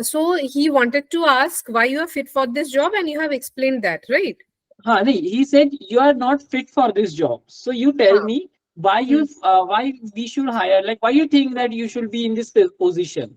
So he wanted to ask why you are fit for this job, and you have explained that, right? He said you are not fit for this job. So you tell me why why we should hire, why you think that you should be in this position.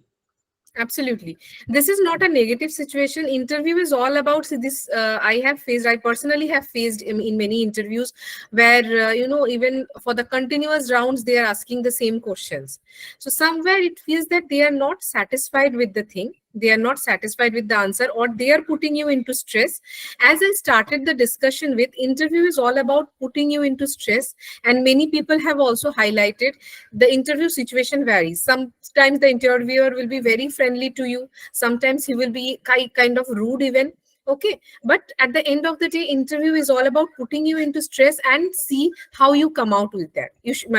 Absolutely. This is not a negative situation. Interview is all about this. I personally have faced in many interviews where, even for the continuous rounds, they are asking the same questions. So somewhere it feels that they are not satisfied with the thing. They are not satisfied with the answer, or they are putting you into stress. As I started the discussion with, interview is all about putting you into stress. And many people have also highlighted the interview situation varies. Sometimes the interviewer will be very friendly to you. Sometimes he will be kind of rude even. Okay, but at the end of the day, interview is all about putting you into stress and see how you come out with that. You should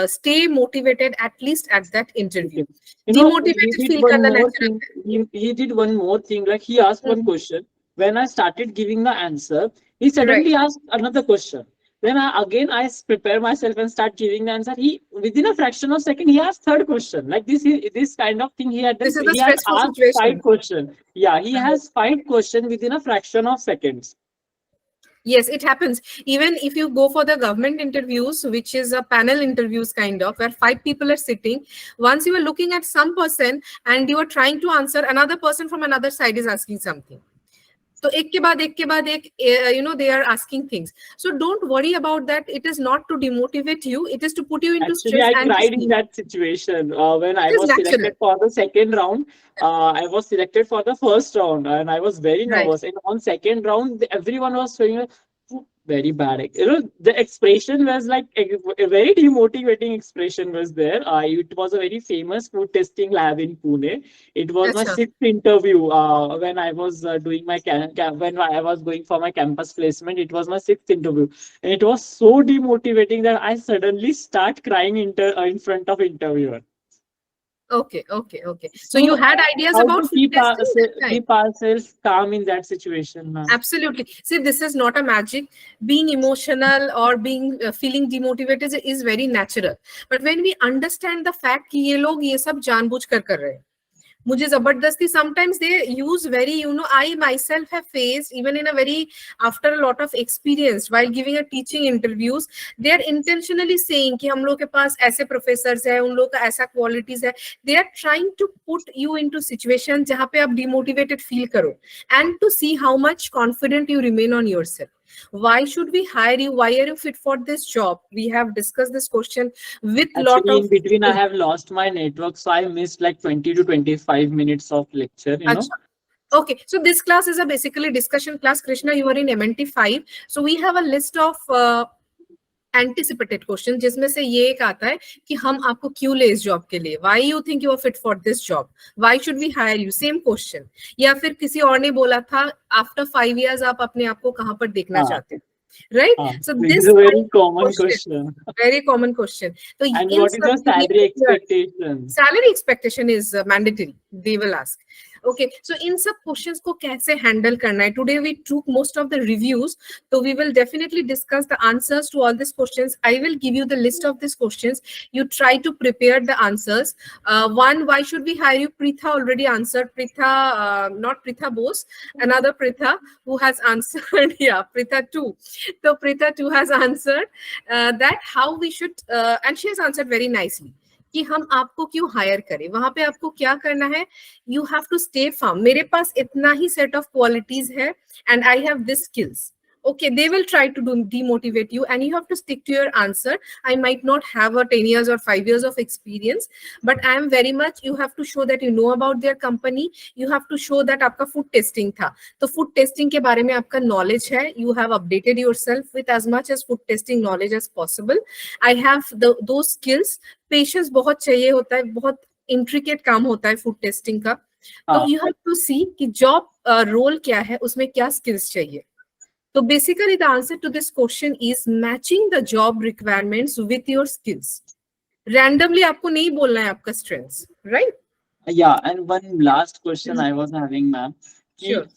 stay motivated at least at that interview. He did one more thing. He asked one question. When I started giving the answer, he suddenly asked another question. Then I prepare myself and start giving the answer. He, within a fraction of a second, he asked third question. This kind of thing he had done. He has asked 5 questions. Yeah, he has 5 questions within a fraction of seconds. Yes, it happens. Even if you go for the government interviews, which is a panel interviews kind of, where 5 people are sitting, once you are looking at some person and you are trying to answer, another person from another side is asking something. So ek ke baad ek, they are asking things. So don't worry about that. It is not to demotivate you. It is to put you into Actually, stress. I cried in that situation when I was selected for the second round. I was selected for the first round, and I was very nervous. And on second round, everyone was showing very bad. The expression was like a very demotivating expression was there. It was a very famous food testing lab in Pune. It was my 6th interview when I was doing my when I was going for my campus placement. It was my 6th interview, and it was so demotivating that I suddenly start crying in front of interviewer. Okay. So you had ideas how about to food testing? keep ourselves calm in that situation, ma'am. Absolutely. See, this is not a magic. Being emotional or being feeling demotivated is very natural. But when we understand the fact कि ये लोग ये सब जानबूझकर कर रहे हैं, मुझे जबरदस्ती, sometimes they use very, I myself have faced, even in a very, after a lot of experience while giving a teaching interviews, they are intentionally saying कि हम लोग के पास ऐसे professors है, उन लोग का ऐसा qualities है. They are trying to put you into situation जहाँ पे आप demotivated feel करो, and to see how much confident you remain on yourself. Why should we hire you? Why are you fit for this job? We have discussed this question with lot of. In between, I have lost my network, so I missed like 20 to 25 minutes of lecture. Okay, so this class is a basically discussion class. Krishna, you are in MNT 5, so we have a list of anticipated question जिसमें से ये एक आता है कि हम आपको क्यों ले इस जॉब के लिए, why you think you are fit for this job, why should we hire you, same question. या फिर किसी और ने बोला था after 5 years आप अपने आप को कहाँ पर देखना चाहते हैं, right? So this is a very common question. Very common question. So and what is your salary expectation? Salary expectation is mandatory. They will ask. Okay, so in सब questions को कैसे handle करना है? Today we took most of the reviews, so we will definitely discuss the answers to all these questions. I will give you the list of these questions. You try to prepare the answers. One, why should we hire you? Pritha already answered. Pritha, not Pritha Bose, another Pritha who has answered. Yeah, Pritha 2. So Pritha 2 has answered that how we should, and she has answered very nicely. कि हम आपको क्यों higher करें, वहां पे आपको क्या करना है, you have to stay firm. मेरे पास इतना ही सेट ऑफ क्वालिटीज है and I have this skills. Okay, they will try to demotivate you, and you have to stick to your answer. I might not have a 10 years or 5 years of experience, but I am very much, you have to show that you know about their company. You have to show that आपका food testing था, तो food testing के बारे में आपका knowledge है. You have updated yourself with as much as food testing knowledge as possible. I have those skills. Patience बहुत चाहिए होता है, बहुत intricate काम होता है food testing का. तो you have to see कि job role क्या है, उसमें क्या skills चाहिए. So basically the answer to this question is matching the job requirements with your skills. Randomly आपको नहीं बोलना है आपका strengths, right? Yeah, and one last question I was having, ma'am. Sure.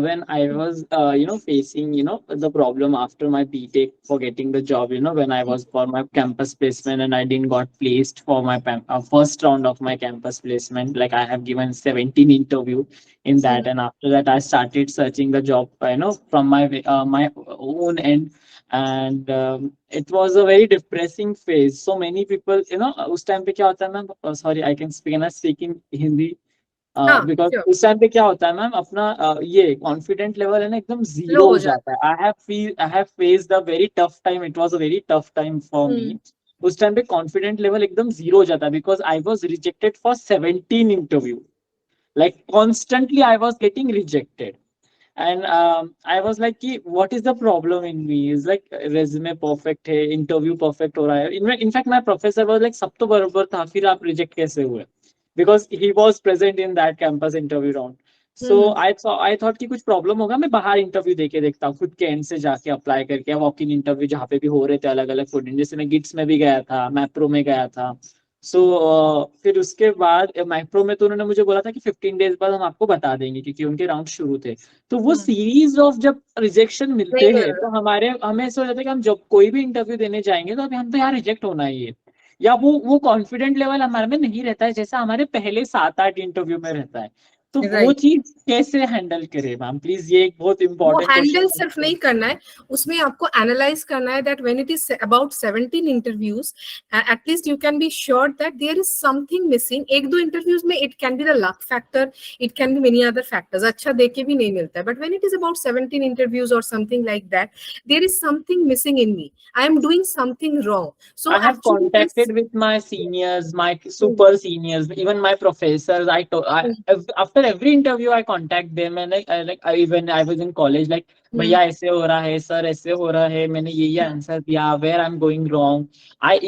When I was, facing, the problem after my BTech for getting the job, when I was for my campus placement and I didn't got placed for my first round of my campus placement, like I have given 17 interview in that, and after that I started searching the job, from my own end, and it was a very depressing phase. So many people, उस time पे क्या होता है, ma'am? Sorry, I can speak in Hindi. Because उस time पे क्या होता है मैम, अपना ये कॉन्फिडेंट लेवल है ना एकदम जीरो हो जाता है. I have faced a very tough time. It was a very tough time for me. उस टाइम पे कॉन्फिडेंट लेवल एकदम जीरो हो जाता है because I was rejected for 17 interview. Like constantly I was getting rejected. And I was like कि what is the problem in me? Is like resume perfect है, interview perfect हो रहा है. In fact my professor was like सब तो बराबर था, फिर आप reject कैसे हुए? Because he was present in that campus interview round. So I thought कि कुछ problem होगा, मैं बाहर interview देके देखता हूँ, खुद के end से जाके apply करके, walk in interview जहाँ पे भी हो रहे थे अलग अलग food, जैसे मैं GITS में भी गया था, Mapro में गया था. So फिर उसके बाद Mapro में तो उन्होंने मुझे बोला था कि 15 days बाद हम आपको बता देंगे क्योंकि उनके राउंड शुरू थे. तो वो series of जब rejection मिलते हैं तो हमें ऐसा हो जाता है कि हम जब कोई भी interview देने जाएंगे तो अभी हम तो यार reject होना ही है, या वो कॉन्फिडेंट लेवल हमारे में नहीं रहता है जैसा हमारे पहले 7-8 इंटरव्यू में रहता है. तो वो चीज कैसे हैंडल करे मैम प्लीज, ये एक बहुत वो इंपॉर्टेंट हैंडल क्वेश्चन सिर्फ नहीं करना है, उसमें आपको एनालाइज करना है that when it is about 17 interviews, at least you can be sure that there is something missing. एक दो इंटरव्यूज में it can be the luck factor, it can be many other factors. अच्छा देके भी नहीं मिलता है, but when it is about 17 interviews or something like that, there is something missing in me. I am doing something wrong. So I have actually contacted with my seniors, my super seniors, even my professors. After every interview, I contact them, and even I was in college, like, भैया ऐसे हो रहा है, sir ऐसे हो रहा है, मैंने ये answer दिया, where I'm going wrong. I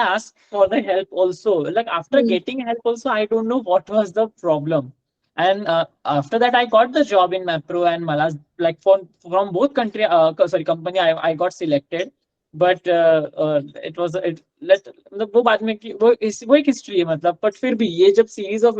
asked for the help also. Like after getting help also, I don't know what was the problem. And after that, I got the job in Mapro and Malas. Like from both company, I got selected. But it was मतलब वो बाद में कि वो एक history है मतलब, but फिर भी ये जब सीरीज ऑफ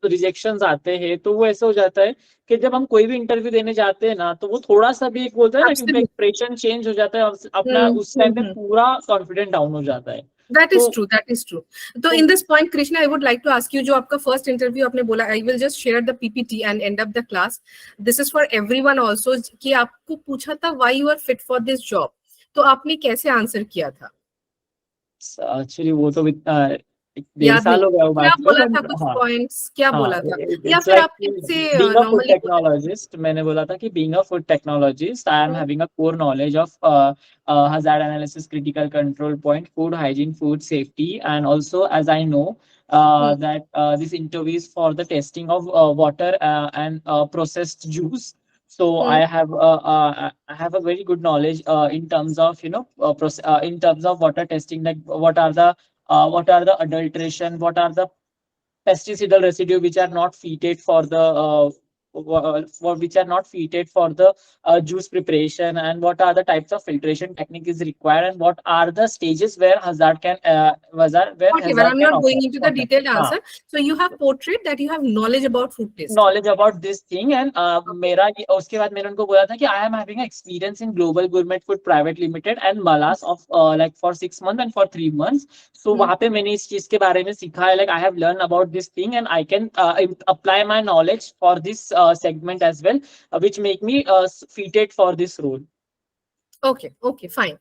रिजेक्शंस आते हैं तो वो ऐसा हो जाता है कि जब हम कोई भी इंटरव्यू देने जाते हैं ना, तो वो थोड़ा सा भी एक बोलते हैं ना कि एक्सप्रेशन चेंज हो जाता है, अपना उस टाइम पे पूरा कॉन्फिडेंस डाउन हो जाता है. That is true. That is true. So in this point, Krishna, I would like to ask you, जो आपका first interview आपने बोला, I will just share the PPT and end up the class. This is for everyone also, कि आपको पूछा था why you are fit for this job. तो आपने कैसे आंसर किया था? Actually वो तो 1.5 साल हो गया वो बात को. क्या बोला था, कुछ पॉइंट्स क्या बोला था, या फिर आप से नॉर्मली टेक्नोलॉजिस्ट मैंने बोला था कि being a food technologist, I am having a core knowledge of hazard analysis, critical control point, food hygiene, food safety, and also as I know that this interview is for the testing of water and processed juice. So I have a very good knowledge in terms of in terms of water testing, like what are the adulteration, what are the pesticidal residue which are not fitted for the juice preparation, and what are the types of filtration technique is required, and what are the stages where hazard can whatever. I'm not going into the detailed answer. So you have portrayed that you have knowledge about food testing. Knowledge about this thing, and मेरा उसके बाद मैंने उनको बोला था कि I am having experience in Global Gourmet Food Private Limited and Malas of like for 6 months and for 3 months. So वहाँ पे मैंने इस चीज के बारे में सीखा है, like I have learned about this thing and I can apply my knowledge for this segment as well, which make me fitted for this role. Okay, fine.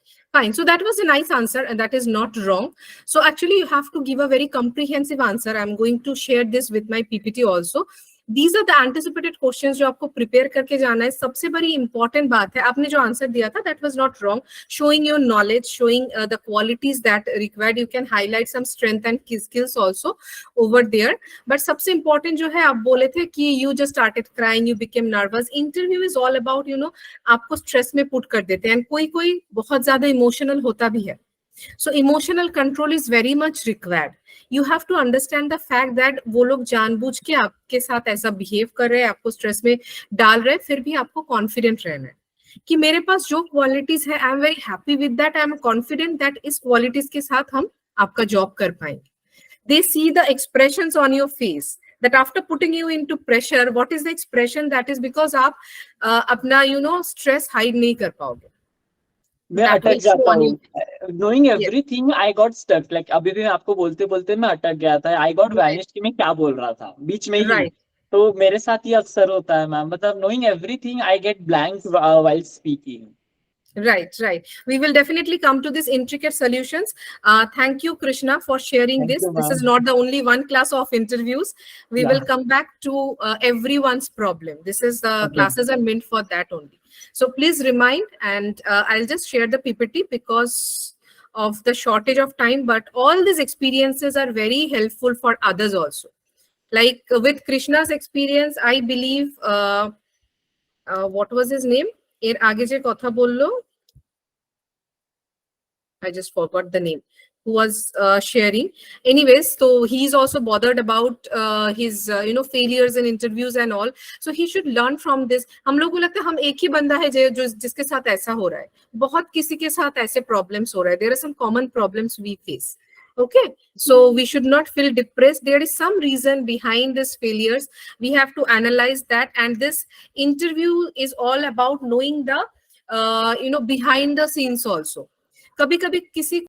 So that was a nice answer and that is not wrong. So actually you have to give a very comprehensive answer. I'm going to share this with my PPT also. These are the anticipated questions जो आपको prepare करके जाना है. सबसे बड़ी important बात है, आपने जो answer दिया था, that was not wrong. Showing your knowledge, showing the qualities that required. You can highlight some strength and skills also over there. But सबसे important जो है, आप बोले थे कि you just started crying, you became nervous. Interview is all about, आपको stress में put कर देते हैं. And कोई बहुत ज़्यादा emotional होता भी है. So emotional control is very much required. You have to understand the fact that वो लोग जानबूझ के आपके साथ ऐसा behave कर रहे हैं, आपको stress में डाल रहे हैं, फिर भी आपको confident रहना है कि मेरे पास जो qualities है, I am very happy with that. I am confident that इस qualities के साथ हम आपका job कर पाएंगे. They see the expressions on your face. That after putting you into pressure, what is the expression? That is because आप अपना stress hide नहीं कर पाओगे. मैं अटक जाता हूँ. Knowing everything, I got stuck. Like अभी भी आपको बोलते बोलते मैं अटक गया था. I got vanished कि मैं क्या बोल रहा था बीच में ही. तो मेरे साथ ये अक्सर होता है मैम. मतलब knowing everything, I get blank while speaking. Right. We will definitely come to these intricate solutions. Thank you, Krishna, for sharing this. This is not the only one class of interviews. We will come back to everyone's problem. This is the classes are meant for that only. So please remind, and I'll just share the PPT because of the shortage of time, but all these experiences are very helpful for others also. Like with Krishna's experience, I believe, what was his name? এর আগে যে কথা বললো, I just forgot the name, who was sharing. Anyways, so he's also bothered about his failures in interviews and all. So he should learn from this. हम लोग को लगता है हम एक ही बंदा है जो जिसके साथ ऐसा हो रहा है. बहुत किसी के साथ ऐसे problems हो रहा है. There are some common problems we face. Okay, so we should not feel depressed. There is some reason behind these failures. We have to analyze that, and this interview is all about knowing the behind the scenes also. कभी-कभी किसी